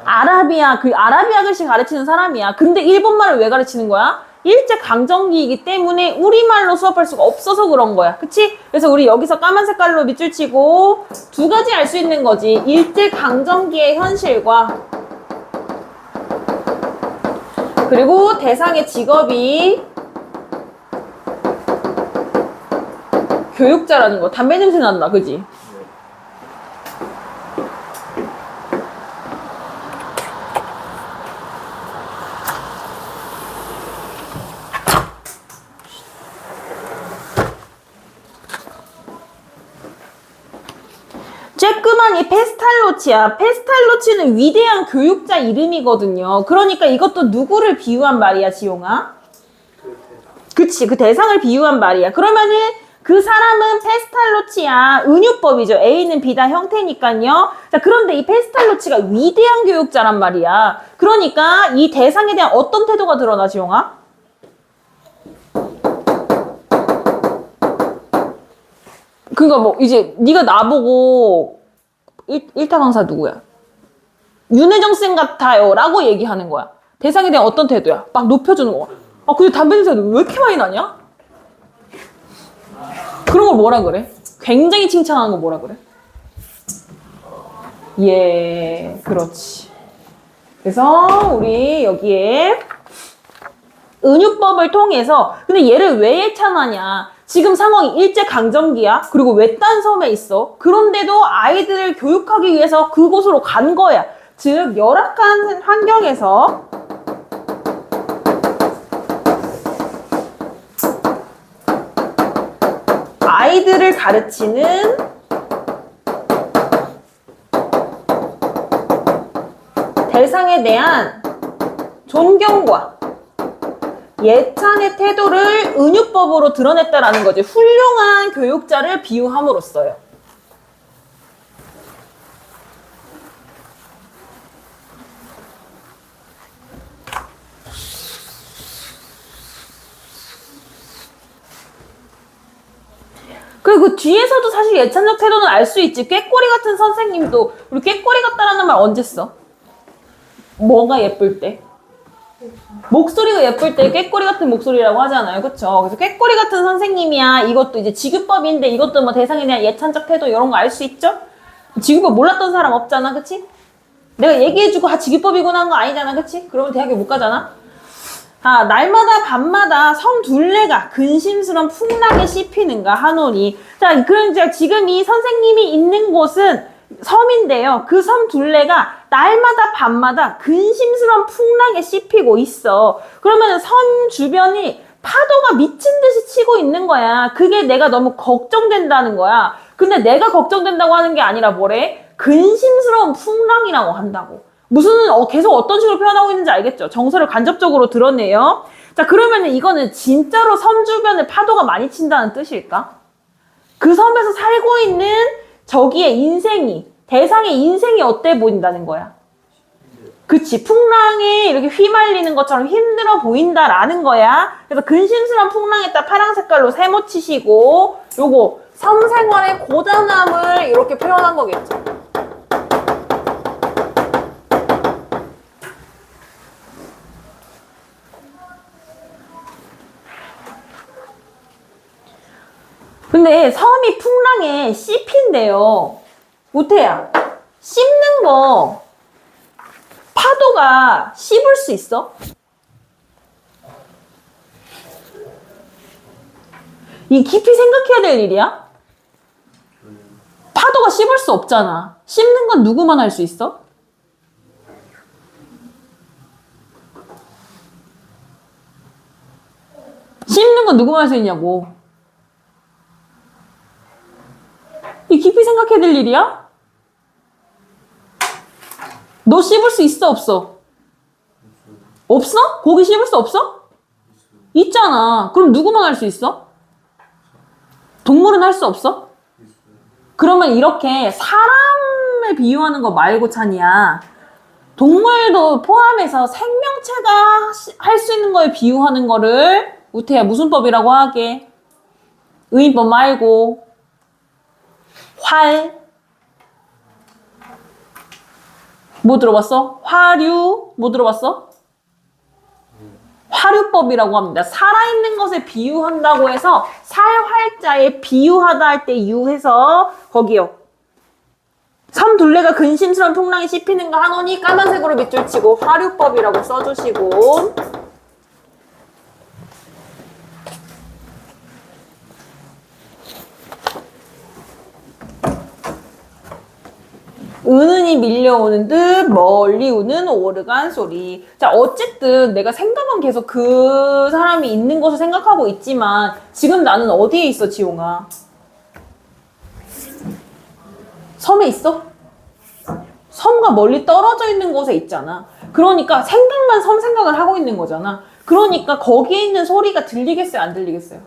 아라비아 글씨 가르치는 사람이야. 근데 일본말을 왜 가르치는 거야? 일제강점기이기 때문에 우리말로 수업할 수가 없어서 그런 거야. 그치? 그래서 우리 여기서 까만 색깔로 밑줄 치고 두 가지 알 수 있는 거지. 일제강점기의 현실과 그리고 대상의 직업이 교육자라는 거. 담배 냄새 난다. 그지? 쬐끄만 이 페스탈로치야. 페스탈로치는 위대한 교육자 이름이거든요. 그러니까 이것도 누구를 비유한 말이야, 지용아? 그치, 그 대상을 비유한 말이야. 그러면은 그 사람은 페스탈로치야. 은유법이죠. A는 B다 형태니까요. 자, 그런데 이 페스탈로치가 위대한 교육자란 말이야. 그러니까 이 대상에 대한 어떤 태도가 드러나, 지용아? 그니까 뭐 이제 네가 나보고 일타 강사 누구야? 윤혜정 쌤 같아요 라고 얘기하는 거야. 대상에 대한 어떤 태도야? 막 높여주는 거야. 아 근데 담배 냄새는 왜 이렇게 많이 나냐? 그런 걸 뭐라 그래? 굉장히 칭찬하는 거 뭐라 그래? 예, 그렇지. 그래서 우리 여기에 은유법을 통해서 근데 얘를 왜 예찬하냐? 지금 상황이 일제강점기야. 그리고 외딴 섬에 있어. 그런데도 아이들을 교육하기 위해서 그곳으로 간 거야. 즉 열악한 환경에서 아이들을 가르치는 대상에 대한 존경과 예찬의 태도를 은유법으로 드러냈다라는 거지. 훌륭한 교육자를 비유함으로써요. 그리고 뒤에서도 사실 예찬적 태도는 알 수 있지. 꾀꼬리 같은 선생님도 우리 꾀꼬리 같다라는 말 언제 써? 뭐가 예쁠 때? 목소리가 예쁠 때 꾀꼬리 같은 목소리라고 하잖아요. 그쵸? 그래서 꾀꼬리 같은 선생님이야. 이것도 이제 지규법인데 이것도 뭐 대상에 대한 예찬적 태도 이런 거 알 수 있죠? 지규법 몰랐던 사람 없잖아. 그치? 내가 얘기해주고 지규법이구나 한 거 아니잖아. 그치? 그러면 대학교 못 가잖아? 아, 날마다 밤마다 섬 둘레가 근심스런 풍랑에 씹히는가 하노니. 자, 그럼 이제 지금 이 선생님이 있는 곳은 섬인데요. 그 섬 둘레가 날마다 밤마다 근심스러운 풍랑에 씹히고 있어. 그러면 섬 주변이 파도가 미친 듯이 치고 있는 거야. 그게 내가 너무 걱정된다는 거야. 근데 내가 걱정된다고 하는 게 아니라 뭐래? 근심스러운 풍랑이라고 한다고. 무슨 계속 어떤 식으로 표현하고 있는지 알겠죠? 정서를 간접적으로 드러내요. 자, 그러면 이거는 진짜로 섬 주변에 파도가 많이 친다는 뜻일까? 그 섬에서 살고 있는 저기의 인생이, 대상의 인생이 어때 보인다는 거야? 그치, 풍랑에 이렇게 휘말리는 것처럼 힘들어 보인다라는 거야. 그래서 근심스러운 풍랑에다 파란 색깔로 세모 치시고, 요거 섬 생활의 고단함을 이렇게 표현한 거겠죠. 근데 섬이 풍랑에 씹힌대요. 우태야, 씹는 거 파도가 씹을 수 있어? 이 깊이 생각해야 될 일이야? 파도가 씹을 수 없잖아. 씹는 건 누구만 할 수 있어? 씹는 건 누구만 할 수 있냐고. 이 깊이 생각해야 될 일이야? 너 씹을 수 있어, 없어? 없어? 고기 씹을 수 없어? 있잖아. 그럼 누구만 할 수 있어? 동물은 할 수 없어? 그러면 이렇게 사람을 비유하는 거 말고 찬이야. 동물도 포함해서 생명체가 할 수 있는 거에 비유하는 거를 우태야 무슨 법이라고 하게? 의인법 말고 활. 뭐 들어봤어? 화류. 뭐 들어봤어? 하류법이라고 합니다. 살아있는 것에 비유한다고 해서 살활자에 비유하다 할 때 유해서 거기요. 섬 둘레가 근심스러운 풍랑이 씹히는가 하노니 까만색으로 밑줄 치고 하류법이라고 써주시고 은은히 밀려오는 듯 멀리 우는 오르간 소리. 자, 어쨌든 내가 생각은 계속 그 사람이 있는 것을 생각하고 있지만 지금 나는 어디에 있어, 지용아? 섬에 있어? 섬과 멀리 떨어져 있는 곳에 있잖아. 그러니까 생각만 섬 생각을 하고 있는 거잖아. 그러니까 거기에 있는 소리가 들리겠어요, 안 들리겠어요?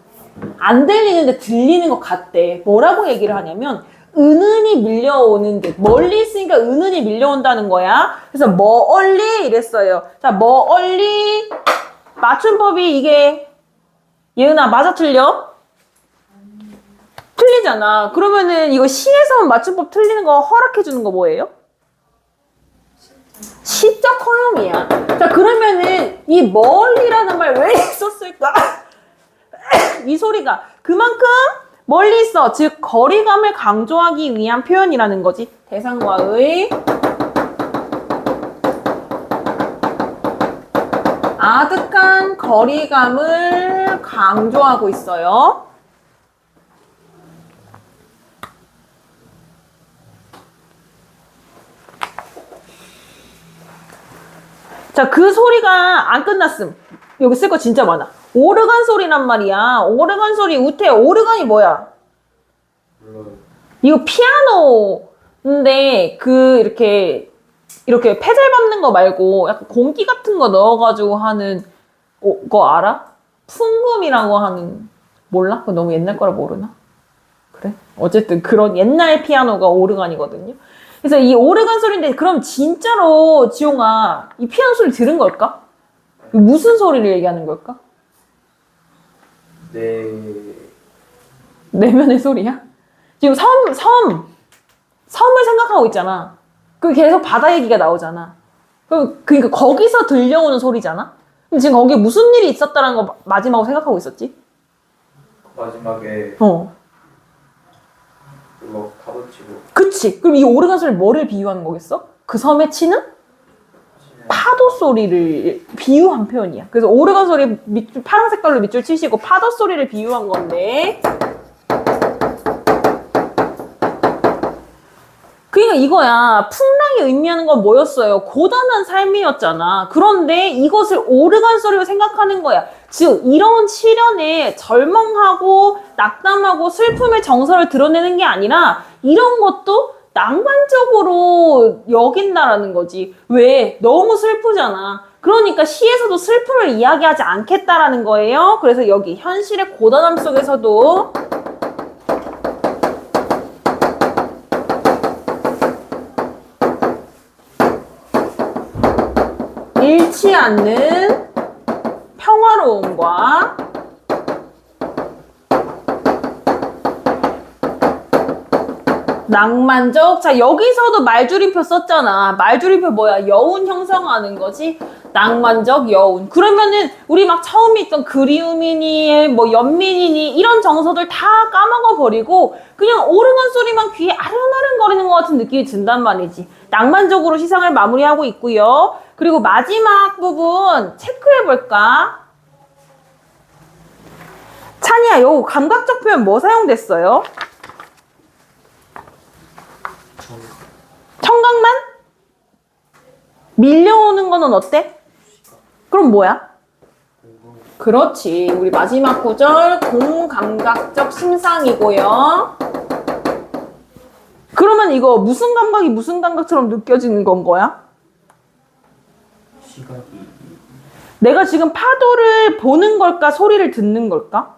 안 들리는데 들리는 것 같대. 뭐라고 얘기를 하냐면 은은히 밀려오는 듯. 멀리 있으니까 은은히 밀려온다는 거야. 그래서 멀리 이랬어요. 자, 멀리 맞춤법이 이게 예은아 맞아 틀려? 틀리잖아. 그러면은 이거 시에서만 맞춤법 틀리는 거 허락해 주는 거 뭐예요? 시적 허용이야. 자, 그러면은 이 멀리라는 말 왜 썼을까? 이 소리가 그만큼 멀리 있어. 즉 거리감을 강조하기 위한 표현이라는 거지. 대상과의 아득한 거리감을 강조하고 있어요. 자, 그 소리가 안 끝났음. 여기 쓸 거 진짜 많아. 오르간 소리란 말이야. 오르간 소리, 우태, 오르간이 뭐야? 이거 피아노인데, 이렇게 페달 밟는 거 말고, 약간 공기 같은 거 넣어가지고 하는, 그거 알아? 풍금이라고 하는, 몰라? 그거 너무 옛날 거라 모르나? 그래? 어쨌든 그런 옛날 피아노가 오르간이거든요. 그래서 이 오르간 소리인데, 그럼 진짜로, 지용아, 이 피아노 소리 들은 걸까? 무슨 소리를 얘기하는 걸까? 내면의 소리야? 지금 섬을 생각하고 있잖아. 그 계속 바다 얘기가 나오잖아. 그러니까 거기서 들려오는 소리잖아? 근데 지금 거기에 무슨 일이 있었다는 거 마지막으로 생각하고 있었지? 마지막에 뭐 파도치고. 그치. 그럼 이 오르간 소리 뭐를 비유하는 거겠어? 그 섬에 치는? 파도 소리를 비유한 표현이야. 그래서 오르간 소리 파란 색깔로 밑줄 치시고 파도 소리를 비유한 건데 그러니까 이거야. 풍랑이 의미하는 건 뭐였어요? 고단한 삶이었잖아. 그런데 이것을 오르간 소리로 생각하는 거야. 즉 이런 시련에 절망하고 낙담하고 슬픔의 정서를 드러내는 게 아니라 이런 것도 낭만적으로 여긴다라는 거지. 왜? 너무 슬프잖아. 그러니까 시에서도 슬픔을 이야기하지 않겠다라는 거예요. 그래서 여기 현실의 고단함 속에서도 잃지 않는 평화로움과 낭만적. 자, 여기서도 말줄임표 썼잖아. 말줄임표 뭐야? 여운 형성하는 거지. 낭만적 여운. 그러면은 우리 막 처음에 있던 그리움이니 뭐 연민이니 이런 정서들 다 까먹어 버리고 그냥 오르간 소리만 귀에 아른아른 거리는 것 같은 느낌이 든단 말이지. 낭만적으로 시상을 마무리하고 있고요. 그리고 마지막 부분 체크해 볼까? 찬이야, 요 감각적 표현 뭐 사용됐어요? 청각만? 밀려오는 거는 어때? 그럼 뭐야? 그렇지. 우리 마지막 구절 공감각적 심상이고요. 그러면 이거 무슨 감각이 무슨 감각처럼 느껴지는 건 거야? 시각이. 내가 지금 파도를 보는 걸까? 소리를 듣는 걸까?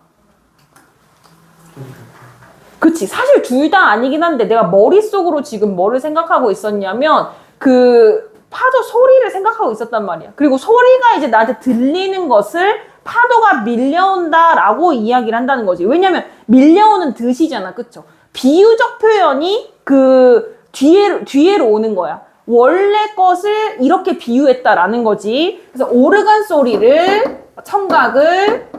그치. 사실 둘 다 아니긴 한데 내가 머릿속으로 지금 뭐를 생각하고 있었냐면 그 파도 소리를 생각하고 있었단 말이야. 그리고 소리가 이제 나한테 들리는 것을 파도가 밀려온다라고 이야기를 한다는 거지. 왜냐면 밀려오는 듯이잖아. 그쵸? 비유적 표현이 그 뒤에로 오는 거야. 원래 것을 이렇게 비유했다라는 거지. 그래서 오르간 소리를 청각을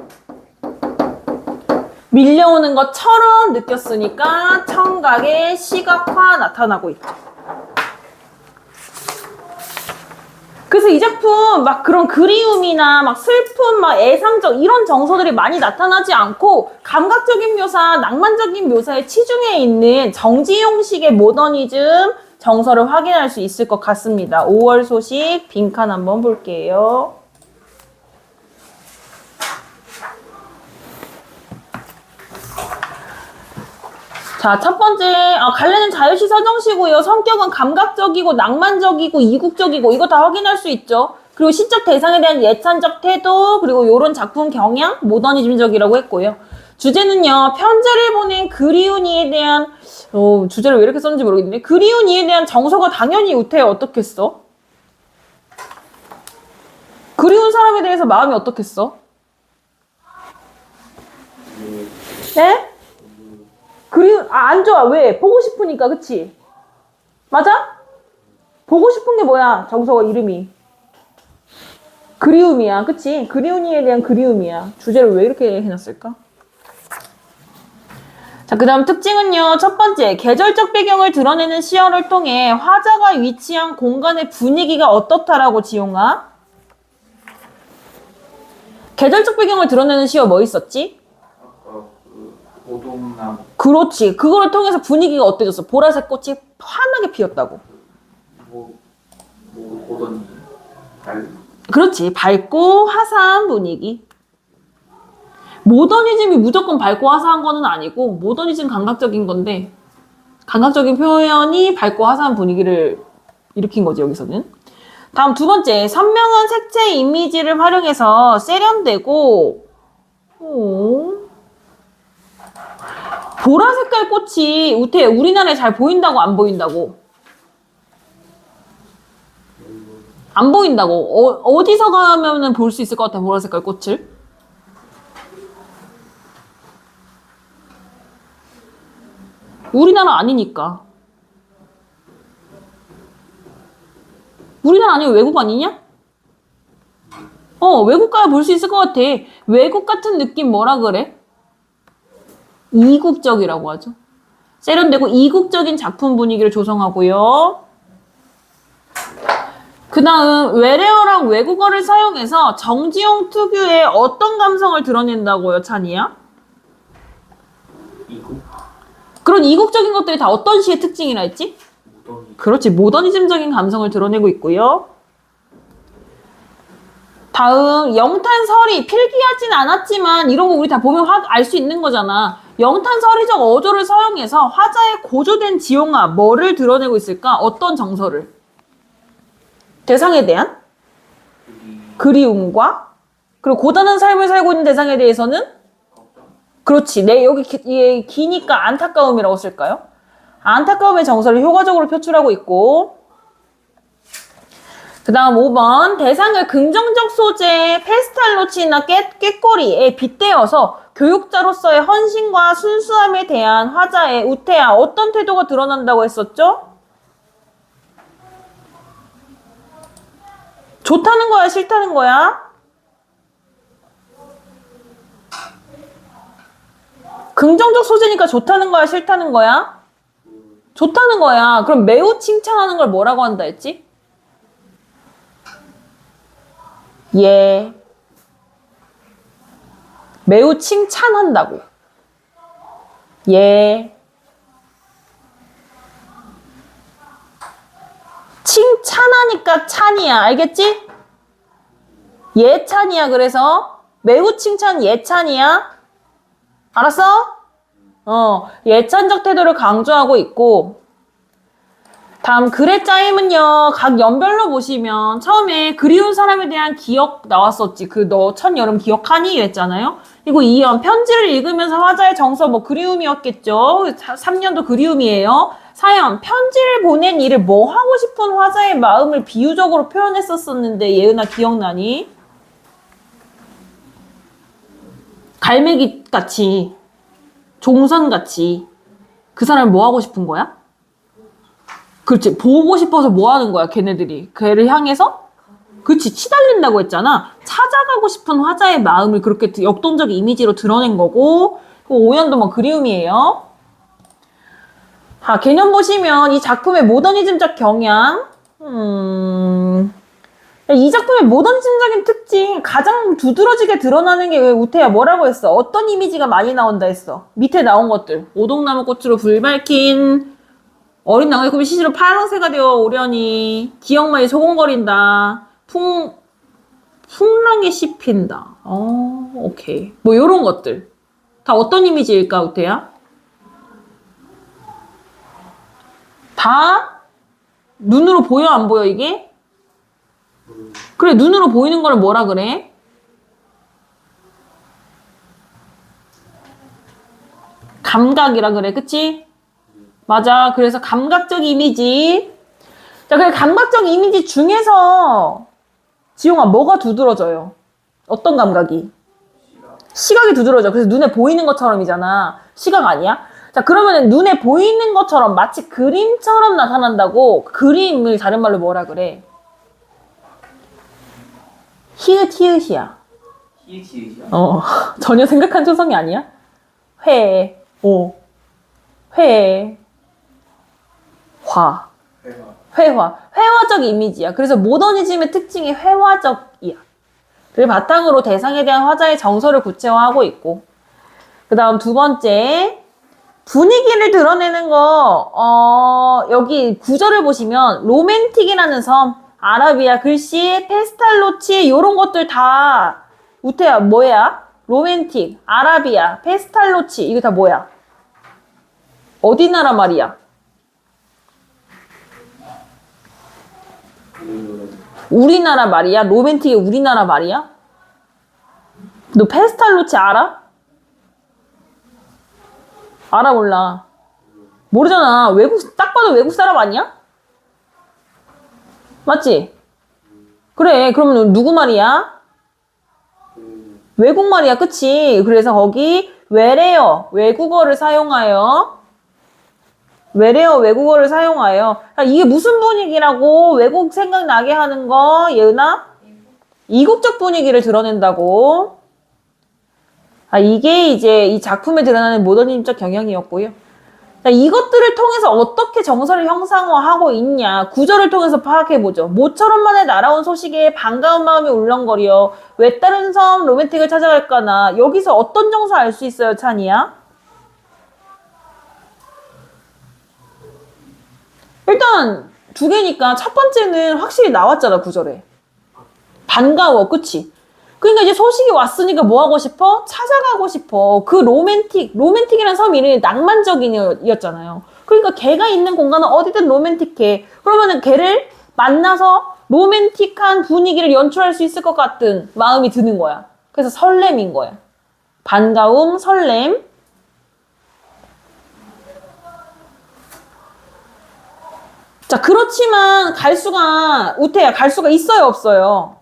밀려오는 것처럼 느꼈으니까 청각의 시각화 나타나고 있죠. 그래서 이 작품 막 그런 그리움이나 막 슬픔, 막 애상적 이런 정서들이 많이 나타나지 않고 감각적인 묘사, 낭만적인 묘사에 치중해 있는 정지용식의 모더니즘 정서를 확인할 수 있을 것 같습니다. 5월 소식 빈칸 한번 볼게요. 자, 첫 번째, 갈래는 자유시 서정시고요. 성격은 감각적이고 낭만적이고 이국적이고 이거 다 확인할 수 있죠. 그리고 시적 대상에 대한 예찬적 태도, 그리고 이런 작품 경향, 모더니즘적이라고 했고요. 주제는요, 편지를 보낸 그리운 이에 대한, 주제를 왜 이렇게 썼는지 모르겠네. 그리운 이에 대한 정서가 당연히 우태해. 어떻겠어? 그리운 사람에 대해서 마음이 어떻겠어? 네? 안 좋아. 왜? 보고 싶으니까, 그치? 맞아? 보고 싶은 게 뭐야? 정서가 이름이. 그리움이야. 그치? 그리운 이에 대한 그리움이야. 주제를 왜 이렇게 해놨을까? 자, 그 다음 특징은요. 첫 번째, 계절적 배경을 드러내는 시어를 통해 화자가 위치한 공간의 분위기가 어떻다라고 지용아? 계절적 배경을 드러내는 시어 뭐 있었지? 오동나무. 그렇지. 그거를 통해서 분위기가 어때졌어? 보라색 꽃이 환하게 피었다고. 오더니 그렇지. 밝고 화사한 분위기. 모더니즘이 무조건 밝고 화사한 거는 아니고 모더니즘 감각적인 건데 감각적인 표현이 밝고 화사한 분위기를 일으킨 거지 여기서는. 다음 두 번째. 선명한 색채 이미지를 활용해서 세련되고 보라 색깔 꽃이 우태 우리나라에 잘 보인다고 안 보인다고? 안 보인다고. 어디서 가면은 볼 수 있을 것 같아 보라 색깔 꽃을? 우리나라 아니니까. 우리나라 아니면 외국 아니냐? 외국 가야 볼 수 있을 것 같아. 외국 같은 느낌 뭐라 그래? 이국적이라고 하죠. 세련되고 이국적인 작품 분위기를 조성하고요. 그 다음 외래어랑 외국어를 사용해서 정지용 특유의 어떤 감성을 드러낸다고요, 찬이야? 이국. 그런 이국적인 것들이 다 어떤 시의 특징이라 했지? 그렇지, 모더니즘적인 감성을 드러내고 있고요. 다음 영탄설이 필기하진 않았지만 이런 거 우리 다 보면 알 수 있는 거잖아. 영탄설이적 어조를 사용해서 화자의 고조된 지용아 뭐를 드러내고 있을까? 어떤 정서를? 대상에 대한 그리움과 그리고 고단한 삶을 살고 있는 대상에 대해서는 그렇지. 여기 기니까 안타까움이라고 쓸까요? 안타까움의 정서를 효과적으로 표출하고 있고 그 다음 5번 대상을 긍정적 소재, 페스탈로치나 꾀꼬리에 빗대어서 교육자로서의 헌신과 순수함에 대한 화자의 우태야 어떤 태도가 드러난다고 했었죠? 좋다는 거야, 싫다는 거야? 긍정적 소재니까 좋다는 거야, 싫다는 거야? 좋다는 거야. 그럼 매우 칭찬하는 걸 뭐라고 한다 했지? 예. 매우 칭찬한다고. 예. 칭찬하니까 찬이야. 알겠지? 예찬이야. 그래서 매우 칭찬 예찬이야. 알았어? 예찬적 태도를 강조하고 있고 다음 글의 짜임은요. 각 연별로 보시면 처음에 그리운 사람에 대한 기억 나왔었지. 너 첫여름 기억하니? 이랬잖아요. 그리고 2연 편지를 읽으면서 화자의 정서 그리움이었겠죠. 3년도 그리움이에요. 4연 편지를 보낸 이를 뭐 하고 싶은 화자의 마음을 비유적으로 표현했었었는데 예은아 기억나니? 갈매기 같이 종선 같이 그 사람을 뭐 하고 싶은 거야? 그렇지. 보고 싶어서 뭐 하는 거야, 걔네들이. 걔를 향해서 그치, 치달린다고 했잖아. 찾아가고 싶은 화자의 마음을 그렇게 역동적 이미지로 드러낸 거고, 그 오연도 뭐 그리움이에요. 자, 개념 보시면 이 작품의 모더니즘적 경향, 이 작품의 모더니즘적인 특징, 가장 두드러지게 드러나는 게 왜 우태야 뭐라고 했어? 어떤 이미지가 많이 나온다 했어? 밑에 나온 것들. 오동나무 꽃으로 불 밝힌, 어린 나무의 꿈이 시시로 파랑새가 되어 오려니, 기억만이 소곤거린다, 풍랑에 씹힌다. 오케이. 뭐 요런 것들. 다 어떤 이미지일까, 우태야? 다 눈으로 보여, 안 보여, 이게? 그래, 눈으로 보이는 걸 뭐라 그래? 감각이라 그래, 그치? 맞아. 그래서 감각적 이미지. 자, 그래, 감각적 이미지 중에서, 지용아, 뭐가 두드러져요? 어떤 감각이? 시각이 두드러져. 그래서 눈에 보이는 것처럼이잖아. 시각 아니야? 자, 그러면 눈에 보이는 것처럼 마치 그림처럼 나타난다고 그림을 다른 말로 뭐라 그래? 히읗, 히읗이야. 히읗이야. 전혀 생각한 초성이 아니야? 회, 오, 회, 화, 회화. 회화적 이미지야. 그래서 모더니즘의 특징이 회화적이야. 그 바탕으로 대상에 대한 화자의 정서를 구체화하고 있고. 그 다음 두 번째, 분위기를 드러내는 거, 여기 구절을 보시면 로맨틱이라는 섬, 아라비아 글씨, 페스탈로치 요런 것들 다 우태야 뭐야? 로맨틱, 아라비아, 페스탈로치 이게 다 뭐야? 어디 나라 말이야? 우리나라 말이야? 로맨틱이 우리나라 말이야? 너 페스탈로치 알아? 알아 몰라? 모르잖아. 딱 봐도 외국 사람 아니야? 맞지? 그래, 그러면 누구 말이야? 외국 말이야, 그치? 그래서 거기 외래어, 외국어를 사용하여 외래어, 외국어를 사용하여 이게 무슨 분위기라고 외국 생각나게 하는 거, 예은아? 이국적 분위기를 드러낸다고. 이게 이제 이 작품에 드러나는 모더니즘적 경향이었고요. 자, 이것들을 통해서 어떻게 정서를 형상화하고 있냐. 구절을 통해서 파악해보죠. 모처럼만의 날아온 소식에 반가운 마음이 울렁거려. 왜 다른 섬 로맨틱을 찾아갈까나. 여기서 어떤 정서 알 수 있어요, 찬이야? 일단 두 개니까 첫 번째는 확실히 나왔잖아, 구절에. 반가워, 그치? 그러니까 이제 소식이 왔으니까 뭐 하고 싶어? 찾아가고 싶어. 그 로맨틱이라는 섬 이름이 낭만적인이었잖아요. 그러니까 걔가 있는 공간은 어디든 로맨틱해. 그러면은 걔를 만나서 로맨틱한 분위기를 연출할 수 있을 것 같은 마음이 드는 거야. 그래서 설렘인 거야. 반가움, 설렘. 자, 그렇지만 우태야, 갈 수가 있어요, 없어요?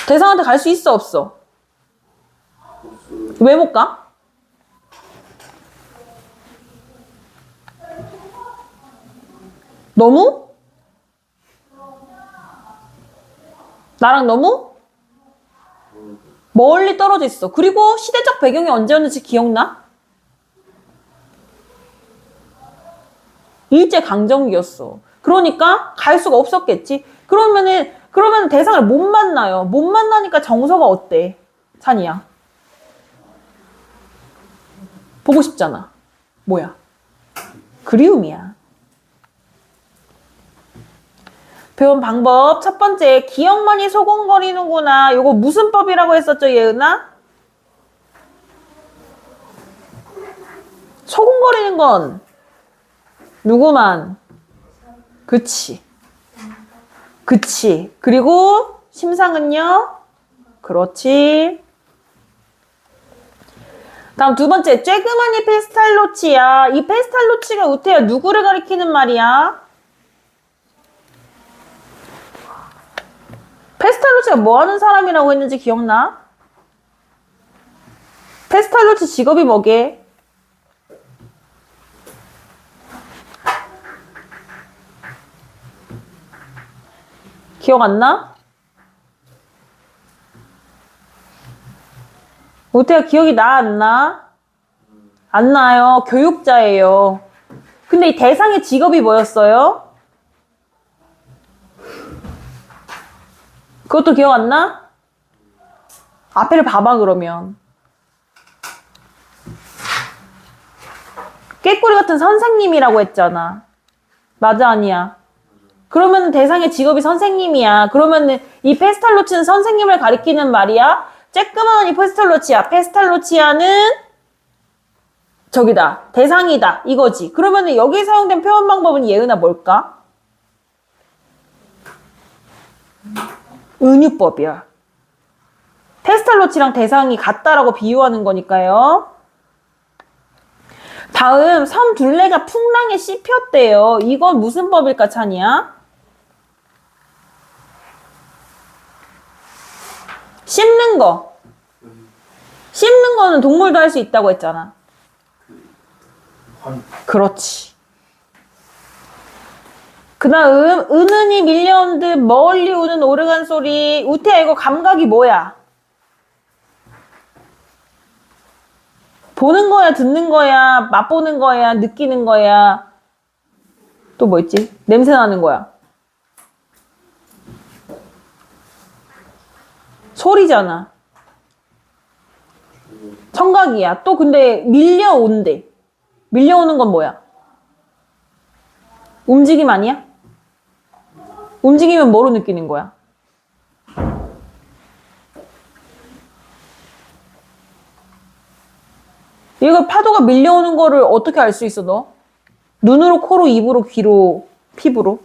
대상한테 갈 수 있어, 없어? 왜 못 가? 너무? 나랑 너무? 멀리 떨어져 있어. 그리고 시대적 배경이 언제였는지 기억나? 일제강점기였어. 그러니까 갈 수가 없었겠지. 그러면 대상을 못 만나요. 못 만나니까 정서가 어때? 찬이야. 보고 싶잖아. 뭐야? 그리움이야. 배운 방법 첫 번째, 기억만이 소곤거리는구나. 요거 무슨 법이라고 했었죠, 예은아? 소곤거리는 건 누구만? 그치. 그리고 심상은요? 그렇지. 다음 두 번째, 쬐그마니 페스탈로치야. 이 페스탈로치가 우태야 누구를 가리키는 말이야? 페스탈로치가 뭐 하는 사람이라고 했는지 기억나? 페스탈로치 직업이 뭐게? 기억 안 나? 우태야 기억이 나, 안 나? 안 나요. 교육자예요. 근데 이 대상의 직업이 뭐였어요? 그것도 기억 안 나? 앞에를 봐봐 그러면. 꾀꼬리 같은 선생님이라고 했잖아. 맞아 아니야? 그러면 대상의 직업이 선생님이야. 그러면 이 페스탈로치는 선생님을 가리키는 말이야. 쬐끄만 이 페스탈로치야. 페스탈로치아는 저기다. 대상이다. 이거지. 그러면 여기 사용된 표현 방법은 예은아 뭘까? 은유법이야. 페스탈로치랑 대상이 같다라고 비유하는 거니까요. 다음 섬 둘레가 풍랑에 씹혔대요. 이건 무슨 법일까 찬이야? 씹는 거. 씹는 거는 동물도 할 수 있다고 했잖아. 그렇지. 그 다음 은은히 밀려온 듯 멀리 오는 오르간 소리. 우태야 이거 감각이 뭐야? 보는 거야, 듣는 거야, 맛보는 거야, 느끼는 거야. 또 뭐 있지? 냄새 나는 거야. 소리잖아. 청각이야. 또 근데 밀려온대. 밀려오는 건 뭐야? 움직임 아니야? 움직이면 뭐로 느끼는 거야? 이거 파도가 밀려오는 거를 어떻게 알 수 있어, 너? 눈으로, 코로, 입으로, 귀로, 피부로?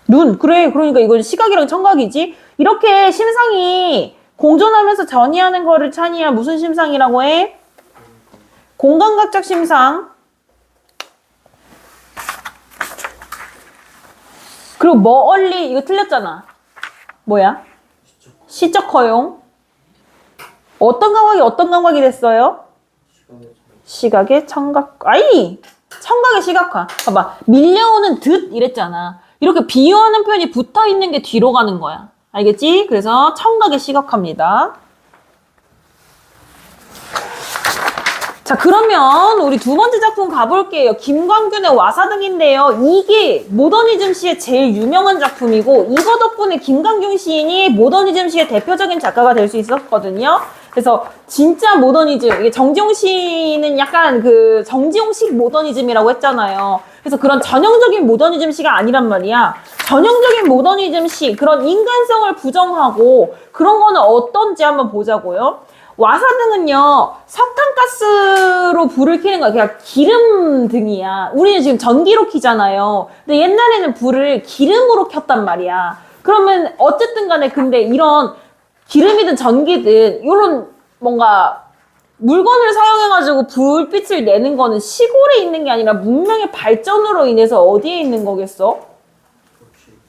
눈. 그래. 그러니까 이건 시각이랑 청각이지. 이렇게 심상이 공존하면서 전이하는 거를 찬이야 무슨 심상이라고 해? 공감각적 심상. 그리고 멀리 이거 틀렸잖아. 뭐야? 시적 허용. 어떤 감각이 됐어요? 시각의 청각. 아이! 청각의 시각화. 봐봐. 밀려오는 듯 이랬잖아. 이렇게 비유하는 표현이 붙어있는 게 뒤로 가는 거야. 알겠지? 그래서 청각의 시각화입니다. 자, 그러면 우리 두 번째 작품 가볼게요. 김광균의 와사등인데요. 이게 모더니즘 시의 제일 유명한 작품이고 이거 덕분에 김광균 시인이 모더니즘 시의 대표적인 작가가 될 수 있었거든요. 그래서 진짜 모더니즘, 이게 정지용 시는 약간 그 정지용식 모더니즘이라고 했잖아요. 그래서 그런 전형적인 모더니즘 시가 아니란 말이야. 전형적인 모더니즘 시, 그런 인간성을 부정하고 그런 거는 어떤지 한번 보자고요. 와사등은요, 석탄가스로 불을 켜는 거야. 그냥 기름등이야. 우리는 지금 전기로 켜잖아요. 근데 옛날에는 불을 기름으로 켰단 말이야. 그러면 어쨌든 간에 근데 이런 기름이든 전기든 이런 뭔가 물건을 사용해가지고 불빛을 내는 거는 시골에 있는 게 아니라 문명의 발전으로 인해서 어디에 있는 거겠어?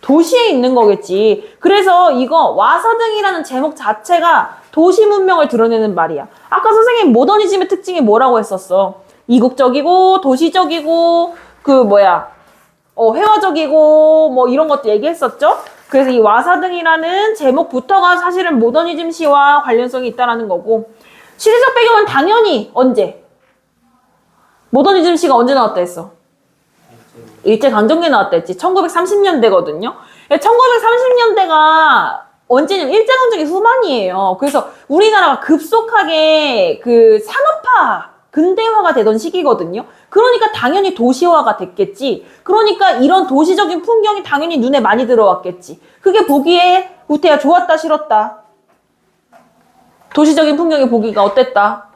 도시에 있는 거겠지. 그래서 이거 와사등이라는 제목 자체가 도시 문명을 드러내는 말이야. 아까 선생님 모더니즘의 특징이 뭐라고 했었어? 이국적이고 도시적이고 회화적이고 뭐 이런 것도 얘기했었죠? 그래서 이 와사등이라는 제목부터가 사실은 모더니즘 시와 관련성이 있다라는 거고 시대적 배경은 당연히 언제? 모더니즘 시가 언제 나왔다 했어? 일제강점기에 나왔다 했지. 1930년대거든요. 1930년대가 언제냐면 일제강점기 후반이에요. 그래서 우리나라가 급속하게 그 산업화, 근대화가 되던 시기거든요. 그러니까 당연히 도시화가 됐겠지. 그러니까 이런 도시적인 풍경이 당연히 눈에 많이 들어왔겠지. 그게 보기에 우태야 좋았다 싫었다? 도시적인 풍경이 보기가 어땠다?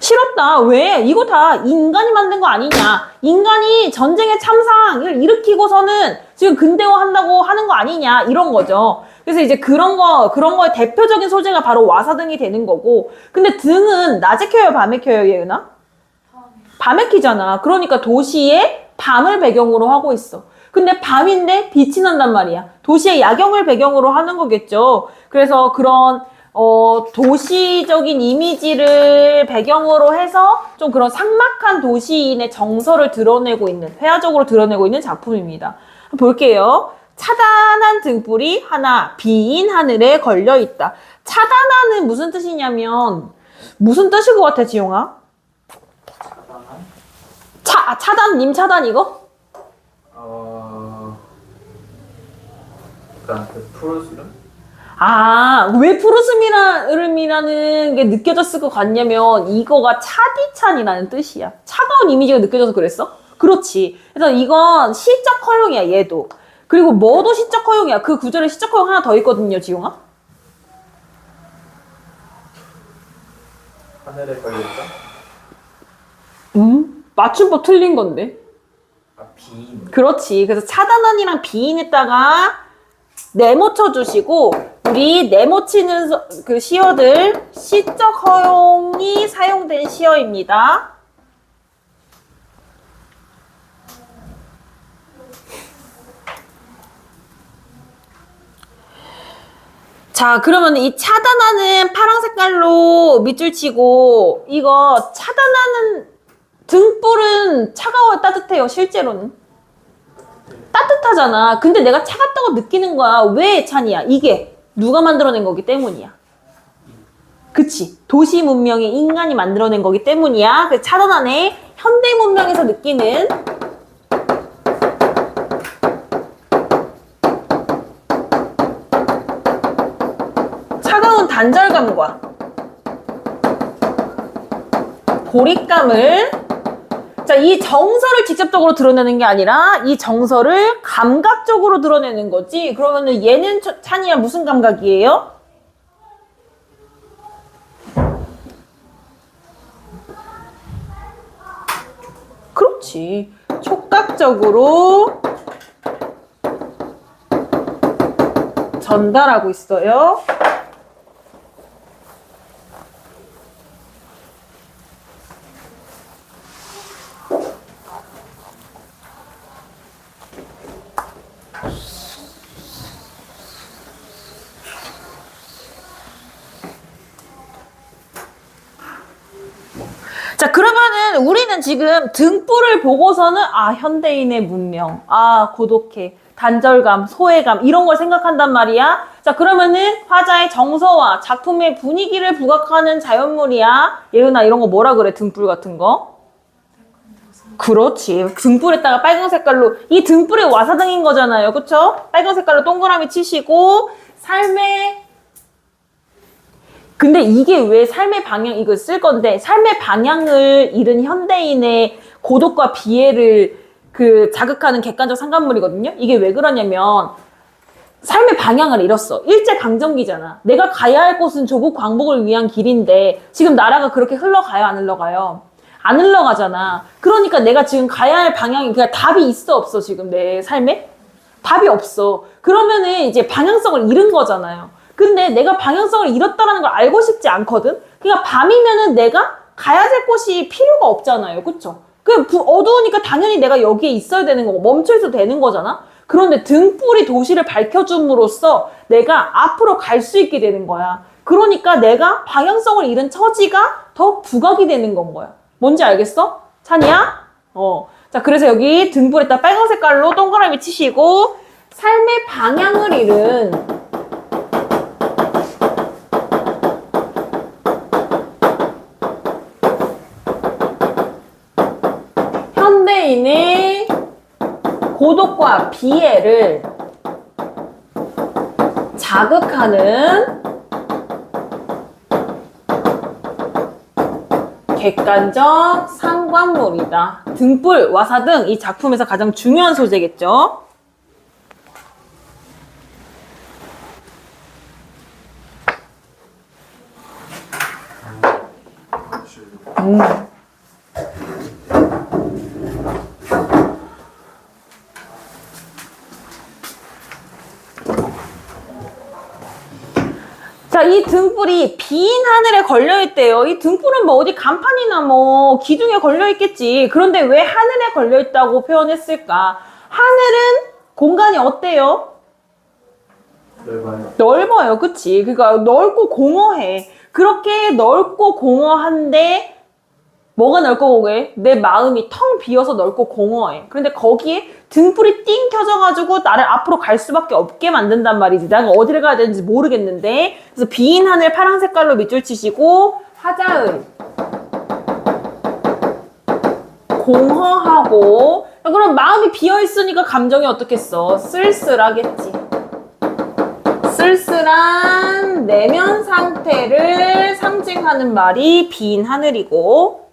싫었다. 왜? 이거 다 인간이 만든 거 아니냐. 인간이 전쟁의 참상을 일으키고서는 지금 근대화한다고 하는 거 아니냐. 이런 거죠. 그래서 이제 그런 거의 대표적인 소재가 바로 와사등이 되는 거고. 근데 등은 낮에 켜요, 밤에 켜요, 예은아? 밤에 켜잖아. 그러니까 도시에 밤을 배경으로 하고 있어. 근데 밤인데 빛이 난단 말이야. 도시의 야경을 배경으로 하는 거겠죠. 그래서 그런 도시적인 이미지를 배경으로 해서 좀 그런 삭막한 도시인의 정서를 드러내고 있는, 회화적으로 드러내고 있는 작품입니다. 볼게요. 차단한 등불이 하나 빈 하늘에 걸려 있다. 차단하는 무슨 뜻이냐면 무슨 뜻일 것 같아, 지용아? 차단한? 차단, 님 차단 이거? 그러니까 그 푸르스름? 왜 푸르스름이라는 게 느껴졌을 것 같냐면 이거가 차디찬이라는 뜻이야. 차가운 이미지가 느껴져서 그랬어? 그렇지. 그래서 이건 시적 허용이야, 얘도. 그리고 뭐도 시적 허용이야. 그 구절에 시적 허용 하나 더 있거든요, 지용아. 하늘에 걸려있다? 맞춤법 틀린 건데. 빈. 그렇지. 그래서 차단원이랑 비인에다가 네모 쳐주시고, 우리 네모 치는 그 시어들 시적 허용이 사용된 시어입니다. 자, 그러면 이 차단하는 파란 색깔로 밑줄 치고, 이거 차단하는 등불은 차가워요, 따뜻해요, 실제로는? 따뜻하잖아. 근데 내가 차갑다고 느끼는 거야. 왜 찬이야? 이게 누가 만들어낸 거기 때문이야. 그치? 도시 문명이 인간이 만들어낸 거기 때문이야. 그래서 차단하네. 현대 문명에서 느끼는 차가운 단절감과 고립감을, 자, 이 정서를 직접적으로 드러내는 게 아니라 이 정서를 감각적으로 드러내는 거지. 그러면은 얘는 찬이야 무슨 감각이에요? 그렇지. 촉각적으로 전달하고 있어요. 자, 그러면은 우리는 지금 등불을 보고서는 현대인의 문명, 고독해, 단절감, 소외감 이런 걸 생각한단 말이야. 자, 그러면은 화자의 정서와 작품의 분위기를 부각하는 자연물이야. 예은아, 이런 거 뭐라 그래? 등불 같은 거? 그렇지. 등불에다가 빨간 색깔로, 이 등불이 와사등인 거잖아요. 그쵸? 빨간 색깔로 동그라미 치시고 근데 이게 왜 삶의 방향, 이걸 쓸 건데, 삶의 방향을 잃은 현대인의 고독과 비애를 자극하는 객관적 상관물이거든요? 이게 왜 그러냐면, 삶의 방향을 잃었어. 일제강점기잖아. 내가 가야 할 곳은 조국 광복을 위한 길인데, 지금 나라가 그렇게 흘러가요, 안 흘러가요? 안 흘러가잖아. 그러니까 내가 지금 가야 할 방향이, 그냥 답이 있어, 없어, 지금 내 삶에? 답이 없어. 그러면은 이제 방향성을 잃은 거잖아요. 근데 내가 방향성을 잃었다는 걸 알고 싶지 않거든? 그러니까 밤이면은 내가 가야 될 곳이 필요가 없잖아요. 그쵸? 어두우니까 당연히 내가 여기에 있어야 되는 거고, 멈춰있어도 되는 거잖아? 그런데 등불이 도시를 밝혀줌으로써 내가 앞으로 갈 수 있게 되는 거야. 그러니까 내가 방향성을 잃은 처지가 더 부각이 되는 건 거야. 뭔지 알겠어? 찬이야? 자, 그래서 여기 등불에다 빨간 색깔로 동그라미 치시고, 삶의 방향을 잃은 현대인의 고독과 비애를 자극하는 객관적 상관물이다. 등불, 와사등 이 작품에서 가장 중요한 소재겠죠. 자, 이 등불이 빈 하늘에 걸려있대요. 이 등불은 뭐 어디 간판이나 뭐 기둥에 걸려있겠지. 그런데 왜 하늘에 걸려있다고 표현했을까? 하늘은 공간이 어때요? 넓어요. 넓어요. 그치? 그러니까 넓고 공허해. 그렇게 넓고 공허한데 뭐가 넓고 공허해? 내 마음이 텅 비어서 넓고 공허해. 그런데 거기에 등불이 띵 켜져가지고 나를 앞으로 갈 수밖에 없게 만든단 말이지. 내가 어디를 가야 되는지 모르겠는데. 그래서 빈 하늘 파란 색깔로 밑줄 치시고 화자의 공허하고. 그럼 마음이 비어있으니까 감정이 어떻겠어? 쓸쓸하겠지. 쓸쓸한 내면 상태를 상징하는 말이 빈 하늘이고.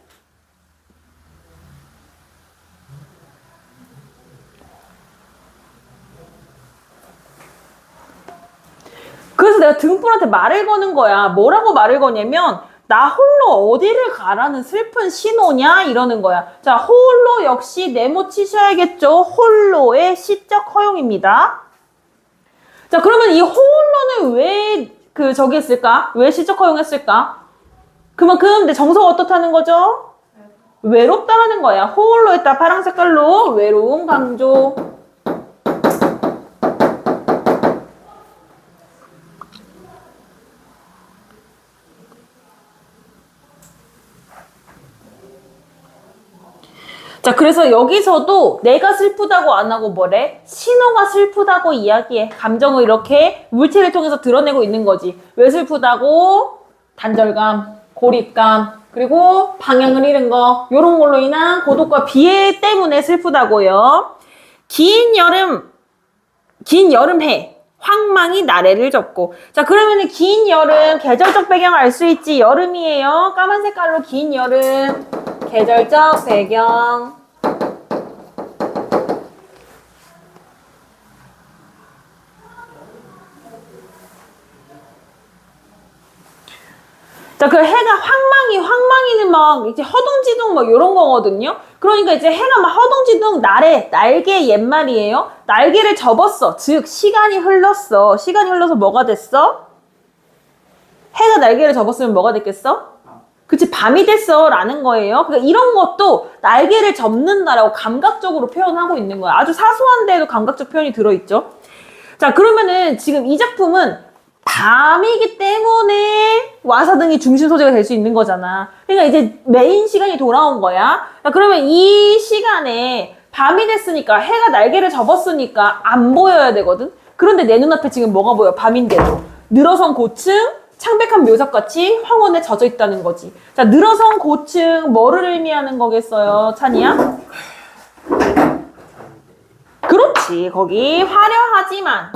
그래서 내가 등불한테 말을 거는 거야. 뭐라고 말을 거냐면 나 홀로 어디를 가라는 슬픈 신호냐 이러는 거야. 자, 홀로 역시 네모 치셔야겠죠. 홀로의 시적 허용입니다. 자, 그러면 이 홀로는 왜 저기 했을까? 왜 시적 허용했을까? 그만큼 내 정서가 어떻다는 거죠? 외롭다라는 거야. 홀로 했다 파란 색깔로 외로움 강조. 자, 그래서 여기서도 내가 슬프다고 안 하고 뭐래? 신호가 슬프다고 이야기해. 감정을 이렇게 물체를 통해서 드러내고 있는 거지. 왜 슬프다고? 단절감, 고립감, 그리고 방향을 잃은 거, 요런 걸로 인한 고독과 비애 때문에 슬프다고요. 긴 여름해. 황망이 나래를 접고. 자, 그러면은 긴 여름, 계절적 배경을 알 수 있지. 여름이에요. 까만 색깔로 긴 여름. 계절적 배경. 자, 그 해가 황망이는 막 이제 허둥지둥 막 이런 거거든요. 그러니까 이제 해가 막 허둥지둥 날개 옛말이에요. 날개를 접었어. 즉 시간이 흘렀어. 시간이 흘러서 뭐가 됐어? 해가 날개를 접었으면 뭐가 됐겠어? 그치, 밤이 됐어 라는 거예요. 그러니까 이런 것도 날개를 접는다라고 감각적으로 표현하고 있는 거야. 아주 사소한데도 감각적 표현이 들어있죠. 자, 그러면은 지금 이 작품은 밤이기 때문에 와사등이 중심 소재가 될 수 있는 거잖아. 그러니까 이제 메인 시간이 돌아온 거야. 자, 그러면 이 시간에 밤이 됐으니까 해가 날개를 접었으니까 안 보여야 되거든. 그런데 내 눈앞에 지금 뭐가 보여? 밤인데도. 늘어선 고층, 창백한 묘석같이 황혼에 젖어 있다는 거지. 자, 늘어선 고층 뭐를 의미하는 거겠어요, 찬이야? 그렇지. 거기 화려하지만.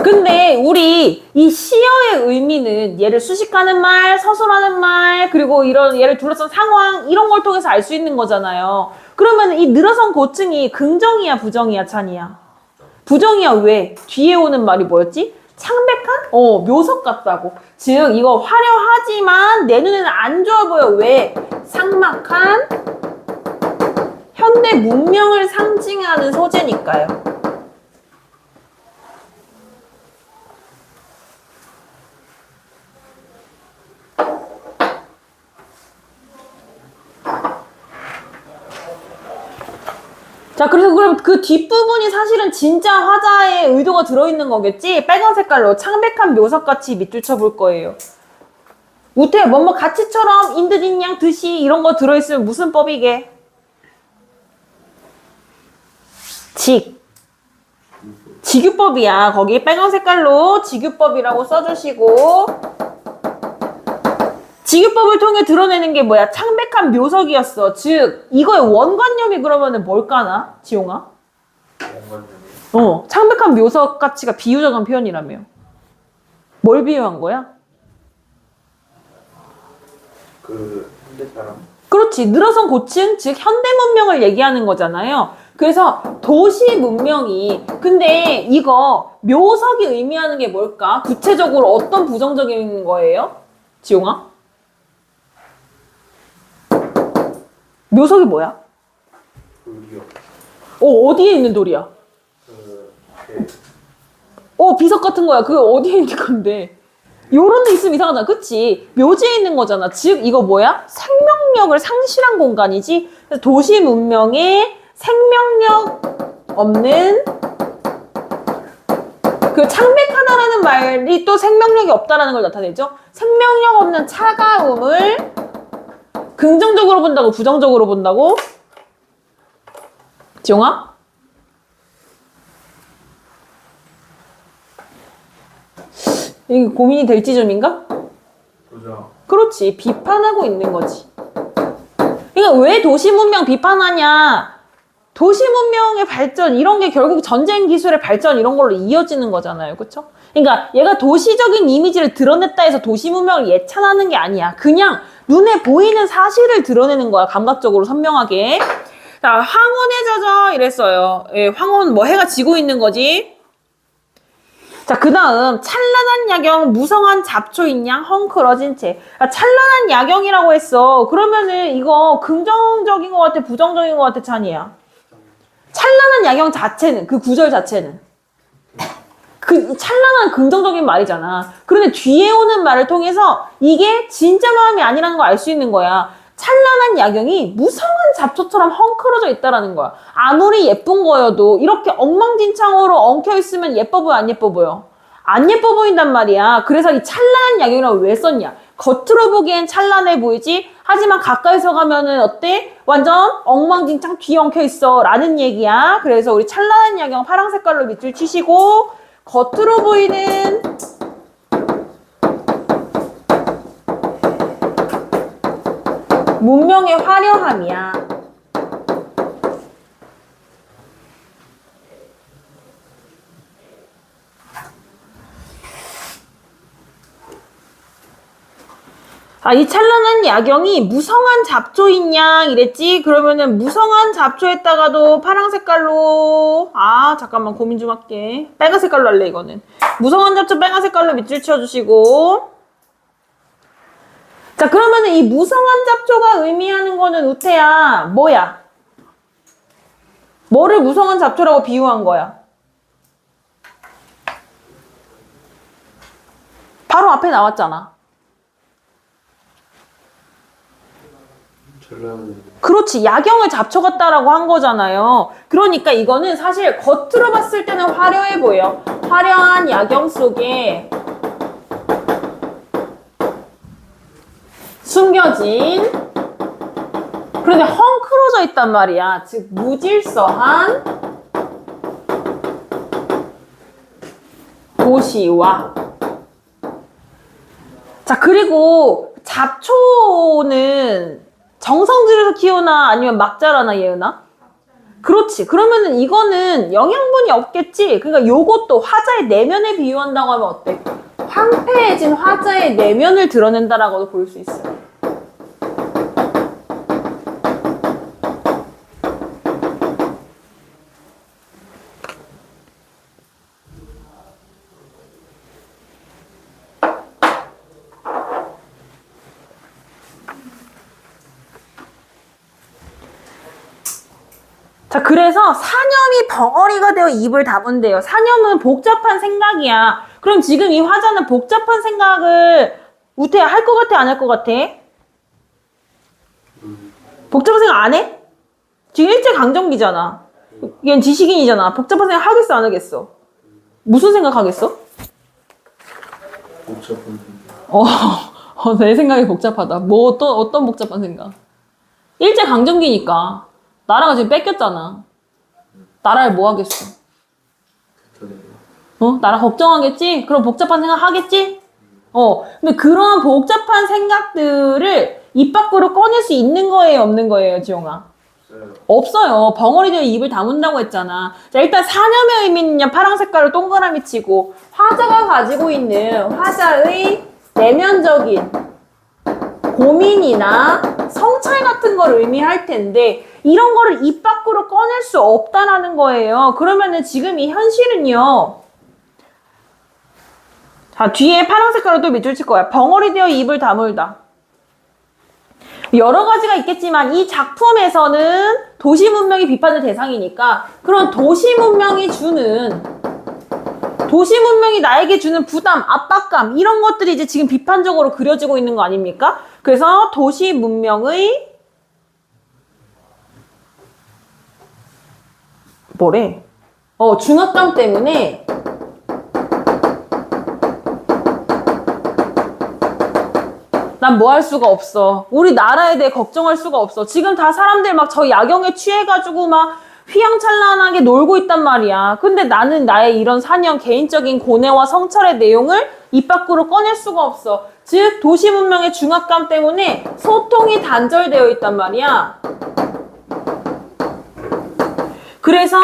근데 우리 이 시어의 의미는 얘를 수식하는 말, 서술하는 말, 그리고 이런 얘를 둘러싼 상황 이런 걸 통해서 알 수 있는 거잖아요. 그러면 이 늘어선 고층이 긍정이야, 부정이야, 찬이야? 부정이야. 왜? 뒤에 오는 말이 뭐였지? 창백한? 묘석 같다고. 즉 이거 화려하지만 내 눈에는 안 좋아 보여. 왜? 삭막한 현대 문명을 상징하는 소재니까요. 자, 그래서 그럼 그 뒷부분이 사실은 진짜 화자의 의도가 들어있는 거겠지? 빨간 색깔로 창백한 묘석같이 밑줄 쳐볼 거예요. 우태, 뭐뭐 가치처럼 인드진양 듯이 이런 거 들어있으면 무슨 법이게? 직유법이야. 거기 빨간 색깔로 직유법이라고 써주시고. 직유법을 통해 드러내는 게 뭐야? 창백한 묘석이었어. 즉 이거의 원관념이 그러면은 뭘까나? 지용아? 창백한 묘석 가치가 비유적인 표현이라며. 뭘 비유한 거야? 그 현대 사람. 그렇지. 늘어선 고층, 즉 현대 문명을 얘기하는 거잖아요. 그래서 도시 문명이, 근데 이거 묘석이 의미하는 게 뭘까? 구체적으로 어떤 부정적인 거예요? 지용아? 묘석이 뭐야? 돌이요. 어디에 있는 돌이야? 비석 같은 거야. 그게 어디에 있는 건데? 요런 데 있으면 이상하잖아. 그치? 묘지에 있는 거잖아. 즉 이거 뭐야? 생명력을 상실한 공간이지. 그래서 도시 문명에 생명력 없는 그 창백하다라는 말이 또 생명력이 없다라는 걸 나타내죠. 생명력 없는 차가움을 긍정적으로 본다고, 부정적으로 본다고? 지용아? 이게 고민이 될지 좀인가? 보자. 그렇지. 비판하고 있는 거지. 그러니까 왜 도시 문명 비판하냐? 도시 문명의 발전 이런 게 결국 전쟁 기술의 발전 이런 걸로 이어지는 거잖아요. 그렇죠? 그러니까 얘가 도시적인 이미지를 드러냈다 해서 도시 문명을 예찬하는 게 아니야. 그냥 눈에 보이는 사실을 드러내는 거야. 감각적으로 선명하게. 자, 황혼에 젖어 이랬어요. 예, 황혼 뭐 해가 지고 있는 거지. 자, 그 다음 찬란한 야경, 무성한 잡초인 양 헝클어진 채. 아, 찬란한 야경이라고 했어. 그러면은 이거 긍정적인 것 같아, 부정적인 것 같아, 찬이야? 찬란한 야경 자체는, 그 구절 자체는 그 찬란한 긍정적인 말이잖아. 그런데 뒤에 오는 말을 통해서 이게 진짜 마음이 아니라는 걸 알 수 있는 거야. 찬란한 야경이 무성한 잡초처럼 헝클어져 있다라는 거야. 아무리 예쁜 거여도 이렇게 엉망진창으로 엉켜 있으면 예뻐 보여, 안 예뻐 보여? 안 예뻐 보인단 말이야. 그래서 이 찬란한 야경이라고 왜 썼냐? 겉으로 보기엔 찬란해 보이지? 하지만 가까이서 가면은 어때? 완전 엉망진창 뒤에 엉켜 있어 라는 얘기야. 그래서 우리 찬란한 야경 파란 색깔로 밑줄 치시고 겉으로 보이는 문명의 화려함이야. 아, 이 찬란한 야경이 무성한 잡초인 양 이랬지? 그러면은 무성한 잡초에다가도 파란 색깔로 아 잠깐만 고민 좀 할게. 빨간 색깔로 할래 이거는. 무성한 잡초 빨간 색깔로 밑줄 치워주시고 자 그러면은 이 무성한 잡초가 의미하는 거는 우태야 뭐야? 뭐를 무성한 잡초라고 비유한 거야? 바로 앞에 나왔잖아. 그렇지. 야경을 잡초 같다라고 한 거잖아요. 그러니까 이거는 사실 겉으로 봤을 때는 화려해 보여. 화려한 야경 속에 숨겨진 그런데 헝클어져 있단 말이야. 즉 무질서한 도시와 자 그리고 잡초는 정성 들여서 키우나 아니면 막 자라나 예은아? 그렇지. 그러면은 이거는 영양분이 없겠지. 그러니까 요것도 화자의 내면에 비유한다고 하면 어때? 황폐해진 화자의 내면을 드러낸다라고도 볼 수 있어요. 자, 그래서 사념이 벙어리가 되어 입을 다문대요. 사념은 복잡한 생각이야. 그럼 지금 이 화자는 복잡한 생각을 우태야 할 것 같아, 안 할 것 같아? 복잡한 생각 안 해? 지금 일제강점기잖아. 얘는 지식인이잖아. 복잡한 생각 하겠어, 안 하겠어? 무슨 생각 하겠어? 복잡한 생각. 내 생각이 복잡하다. 뭐 어떤 복잡한 생각? 일제강점기니까. 나라가 지금 뺏겼잖아. 나라를 뭐 하겠어? 나라 걱정하겠지? 그럼 복잡한 생각 하겠지? 근데 그런 복잡한 생각들을 입 밖으로 꺼낼 수 있는 거예요? 없는 거예요, 지용아? 없어요. 벙어리 되어 입을 다문다고 했잖아. 자, 일단 사념의 의미는요, 파란 색깔로 동그라미 치고, 화자가 가지고 있는 화자의 내면적인 고민이나 성찰 같은 걸 의미할 텐데, 이런 거를 입 밖으로 꺼낼 수 없다라는 거예요. 그러면은 지금 이 현실은요. 자, 뒤에 파란 색깔로 또 밑줄 칠 거야. 벙어리 되어 입을 다물다. 여러 가지가 있겠지만 이 작품에서는 도시 문명이 비판의 대상이니까 그런 도시 문명이 나에게 주는 부담, 압박감 이런 것들이 이제 지금 비판적으로 그려지고 있는 거 아닙니까? 그래서 도시 문명의 뭐래? 중압감 때문에 난 뭐 할 수가 없어. 우리 나라에 대해 걱정할 수가 없어. 지금 다 사람들 막 저 야경에 취해가지고 막 휘황찬란하게 놀고 있단 말이야. 근데 나는 나의 이런 사냥, 개인적인 고뇌와 성찰의 내용을 입 밖으로 꺼낼 수가 없어. 즉, 도시 문명의 중압감 때문에 소통이 단절되어 있단 말이야. 그래서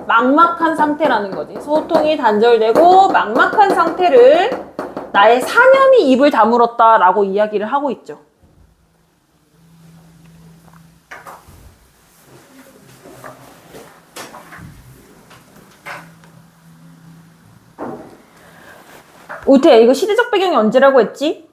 막막한 상태라는 거지. 소통이 단절되고 막막한 상태를 나의 사념이 입을 다물었다라고 이야기를 하고 있죠. 우태, 이거 시대적 배경이 언제라고 했지?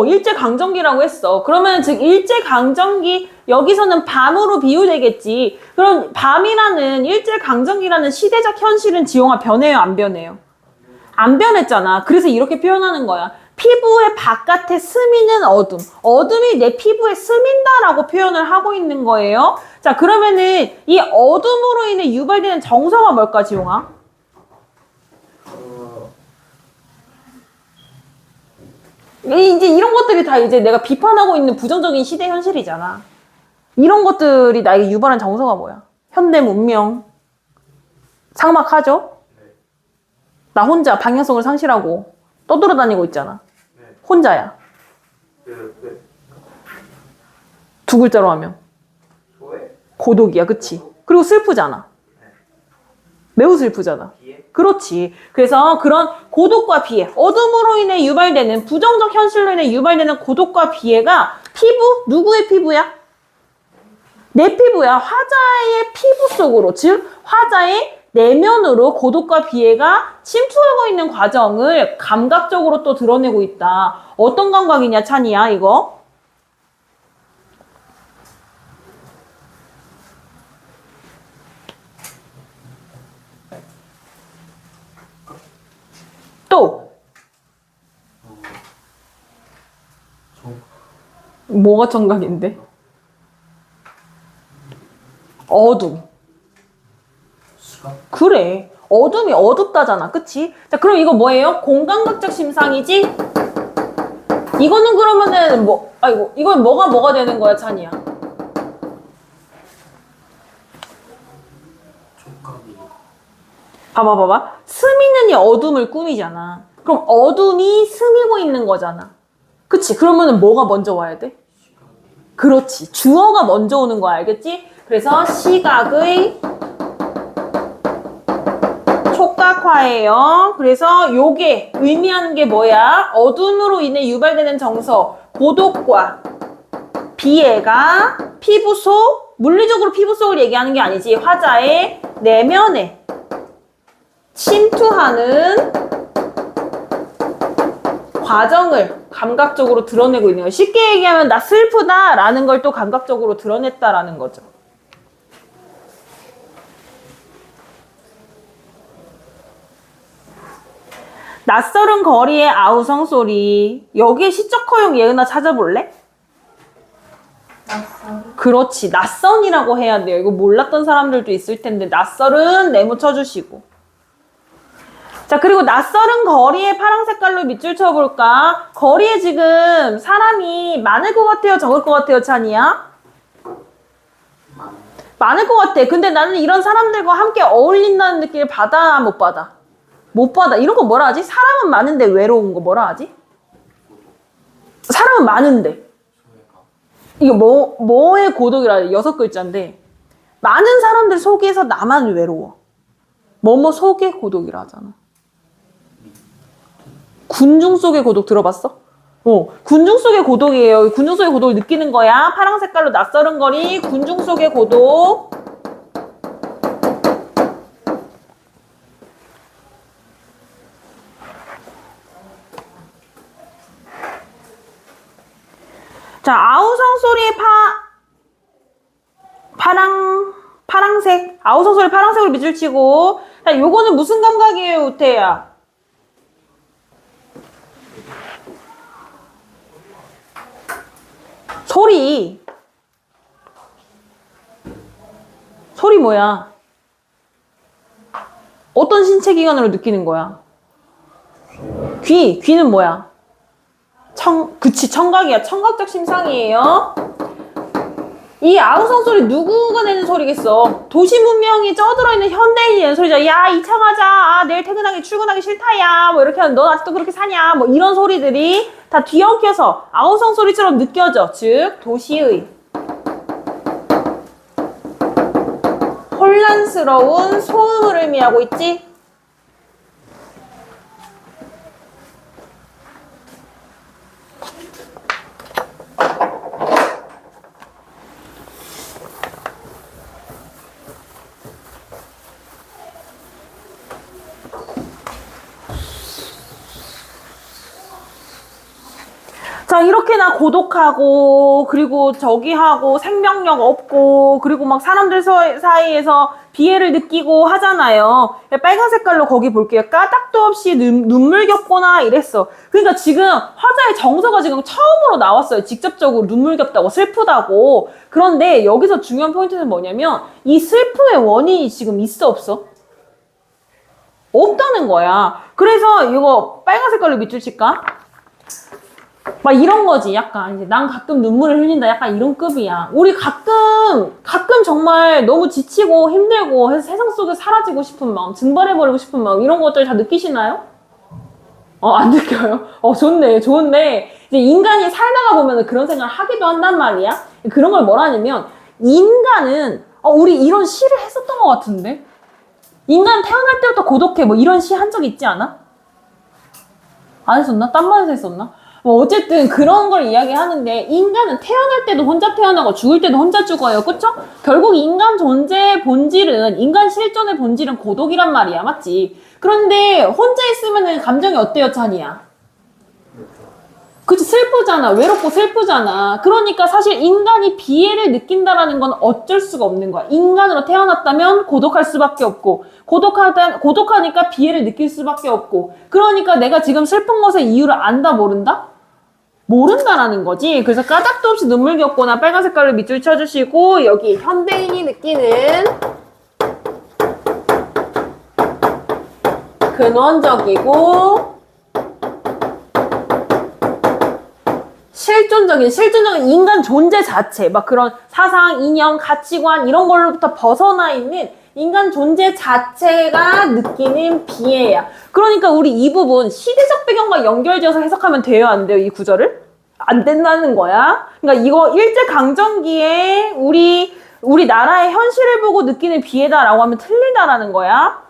일제강점기라고 했어. 그러면 즉 일제강점기, 여기서는 밤으로 비유되겠지. 그럼 밤이라는 일제강점기라는 시대적 현실은 지용아 변해요, 안 변해요? 안 변했잖아. 그래서 이렇게 표현하는 거야. 피부의 바깥에 스미는 어둠. 어둠이 내 피부에 스민다라고 표현을 하고 있는 거예요. 자, 그러면은 이 어둠으로 인해 유발되는 정서가 뭘까, 지용아? 이제 이런 것들이 다 이제 내가 비판하고 있는 부정적인 시대 현실이잖아. 이런 것들이 나에게 유발한 정서가 뭐야? 현대 문명. 삭막하죠? 나 혼자 방향성을 상실하고 떠돌아다니고 있잖아. 혼자야. 두 글자로 하면 고독이야, 그치? 그리고 슬프잖아. 매우 슬프잖아. 그렇지. 그래서 그런 고독과 비애, 어둠으로 인해 유발되는, 부정적 현실로 인해 유발되는 고독과 비애가 피부? 누구의 피부야? 내 피부야. 화자의 피부 속으로, 즉 화자의 내면으로 고독과 비애가 침투하고 있는 과정을 감각적으로 또 드러내고 있다. 어떤 감각이냐, 찬이야, 이거? 또 뭐가 청각인데? 어둠. 그래. 어둠이 어둡다잖아. 그치? 자, 그럼 이거 뭐예요? 공감각적 심상이지? 이거는 그러면은 아이고, 이건 뭐가 되는 거야, 찬이야? 봐봐. 스미는 이 어둠을 꾸미잖아. 그럼 어둠이 스미고 있는 거잖아. 그치? 그러면은 뭐가 먼저 와야 돼? 그렇지. 주어가 먼저 오는 거 알겠지? 그래서 시각의 촉각화예요. 그래서 요게 의미하는 게 뭐야? 어둠으로 인해 유발되는 정서, 고독과 비애가 피부 속, 물리적으로 피부 속을 얘기하는 게 아니지. 화자의 내면에 침투하는 과정을 감각적으로 드러내고 있는 거예요. 쉽게 얘기하면 나 슬프다라는 걸 또 감각적으로 드러냈다라는 거죠. 낯설은 거리의 아우성 소리. 여기에 시적 허용 예은아 찾아볼래? 낯선. 그렇지. 낯선이라고 해야 돼요. 이거 몰랐던 사람들도 있을 텐데 낯설은 네모 쳐주시고. 자, 그리고 낯설은 거리에 파란 색깔로 밑줄 쳐볼까? 거리에 지금 사람이 많을 것 같아요? 적을 것 같아요, 찬이야? 많을 것 같아. 근데 나는 이런 사람들과 함께 어울린다는 느낌을 받아, 못 받아? 못 받아. 이런 거 뭐라 하지? 사람은 많은데 외로운 거 뭐라 하지? 사람은 많은데. 이게 뭐의 고독이라 해? 6글자인데. 많은 사람들 속에서 나만 외로워. 뭐뭐 속의 고독이라 하잖아. 군중 속의 고독 들어봤어? 군중 속의 고독이에요. 군중 속의 고독을 느끼는 거야. 파란 색깔로 낯설은 거리, 군중 속의 고독. 자, 아우성 소리의 파랑색. 아우성 소리 파랑색으로 밑줄 치고. 자, 요거는 무슨 감각이에요, 우태야? 소리. 소리 뭐야? 어떤 신체 기관으로 느끼는 거야? 귀는 뭐야? 그치, 청각이야. 청각적 심상이에요. 이 아우성 소리 누구가 내는 소리겠어? 도시 문명이 쩌들어있는 현대인이 내는 소리죠. 야, 2차 가자. 아, 내일 출근하기 싫다, 야. 뭐 이렇게 하면 넌 아직도 그렇게 사냐. 뭐 이런 소리들이 다 뒤엉켜서 아우성 소리처럼 느껴져. 즉, 도시의 혼란스러운 소음을 의미하고 있지? 자, 이렇게나 고독하고, 그리고 저기 하고, 생명력 없고, 그리고 막 사람들 사이에서 비애를 느끼고 하잖아요. 빨간 색깔로 거기 볼게요. 까닭도 없이 눈물 겪거나 이랬어. 그러니까 지금 화자의 정서가 지금 처음으로 나왔어요. 직접적으로 눈물 겪다고, 슬프다고. 그런데 여기서 중요한 포인트는 뭐냐면, 이 슬픔의 원인이 지금 있어, 없어? 없다는 거야. 그래서 이거 빨간 색깔로 밑줄 칠까? 막 이런 거지. 약간 이제 난 가끔 눈물을 흘린다. 약간 이런 급이야. 우리 가끔 정말 너무 지치고 힘들고 해서 세상 속에 사라지고 싶은 마음, 증발해버리고 싶은 마음 이런 것들 다 느끼시나요? 안 느껴요? 좋네. 이제 인간이 살다가 보면 그런 생각을 하기도 한단 말이야. 그런 걸 뭐라냐면 인간은 우리 이런 시를 했었던 것 같은데 인간 태어날 때부터 고독해 뭐 이런 시 한 적 있지 않아? 안 했었나? 딴 반에서 했었나? 뭐 어쨌든 그런 걸 이야기하는데 인간은 태어날 때도 혼자 태어나고 죽을 때도 혼자 죽어요. 그쵸? 결국 인간 존재의 본질은 인간 실존의 본질은 고독이란 말이야. 맞지? 그런데 혼자 있으면 감정이 어때요, 찬이야? 그치? 슬프잖아. 외롭고 슬프잖아. 그러니까 사실 인간이 비애를 느낀다라는 건 어쩔 수가 없는 거야. 인간으로 태어났다면 고독할 수밖에 없고 고독하니까 비애를 느낄 수밖에 없고 그러니까 내가 지금 슬픈 것의 이유를 안다 모른다? 모른다라는 거지. 그래서 까닭도 없이 눈물 겪거나 빨간 색깔로 밑줄 쳐주시고 여기 현대인이 느끼는 근원적이고 실존적인 인간 존재 자체 막 그런 사상, 이념, 가치관 이런 걸로부터 벗어나 있는 인간 존재 자체가 느끼는 비애야. 그러니까 우리 이 부분 시대적 배경과 연결지어서 해석하면 돼요? 안 돼요? 이 구절을? 안 된다는 거야. 그러니까 이거 일제강점기에 우리 나라의 현실을 보고 느끼는 비애다라고 하면 틀리다라는 거야.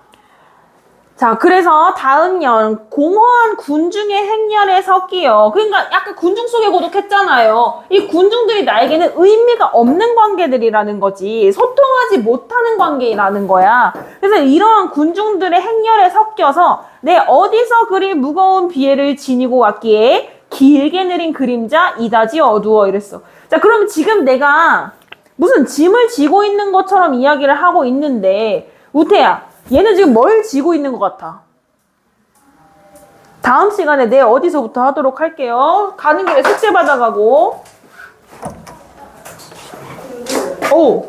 자, 그래서 다음 년 공허한 군중의 행렬에 섞이요. 그러니까 약간 군중 속에 고독했잖아요. 이 군중들이 나에게는 의미가 없는 관계들이라는 거지. 소통하지 못하는 관계라는 거야. 그래서 이러한 군중들의 행렬에 섞여서 내 어디서 그리 무거운 비애를 지니고 왔기에 길게 내린 그림자 이다지 어두워 이랬어. 자, 그럼 지금 내가 무슨 짐을 지고 있는 것처럼 이야기를 하고 있는데 우태야, 얘는 지금 뭘 지고 있는 것 같아? 다음 시간에 내 어디서부터 하도록 할게요. 가는 길에 숙제 받아가고. 오!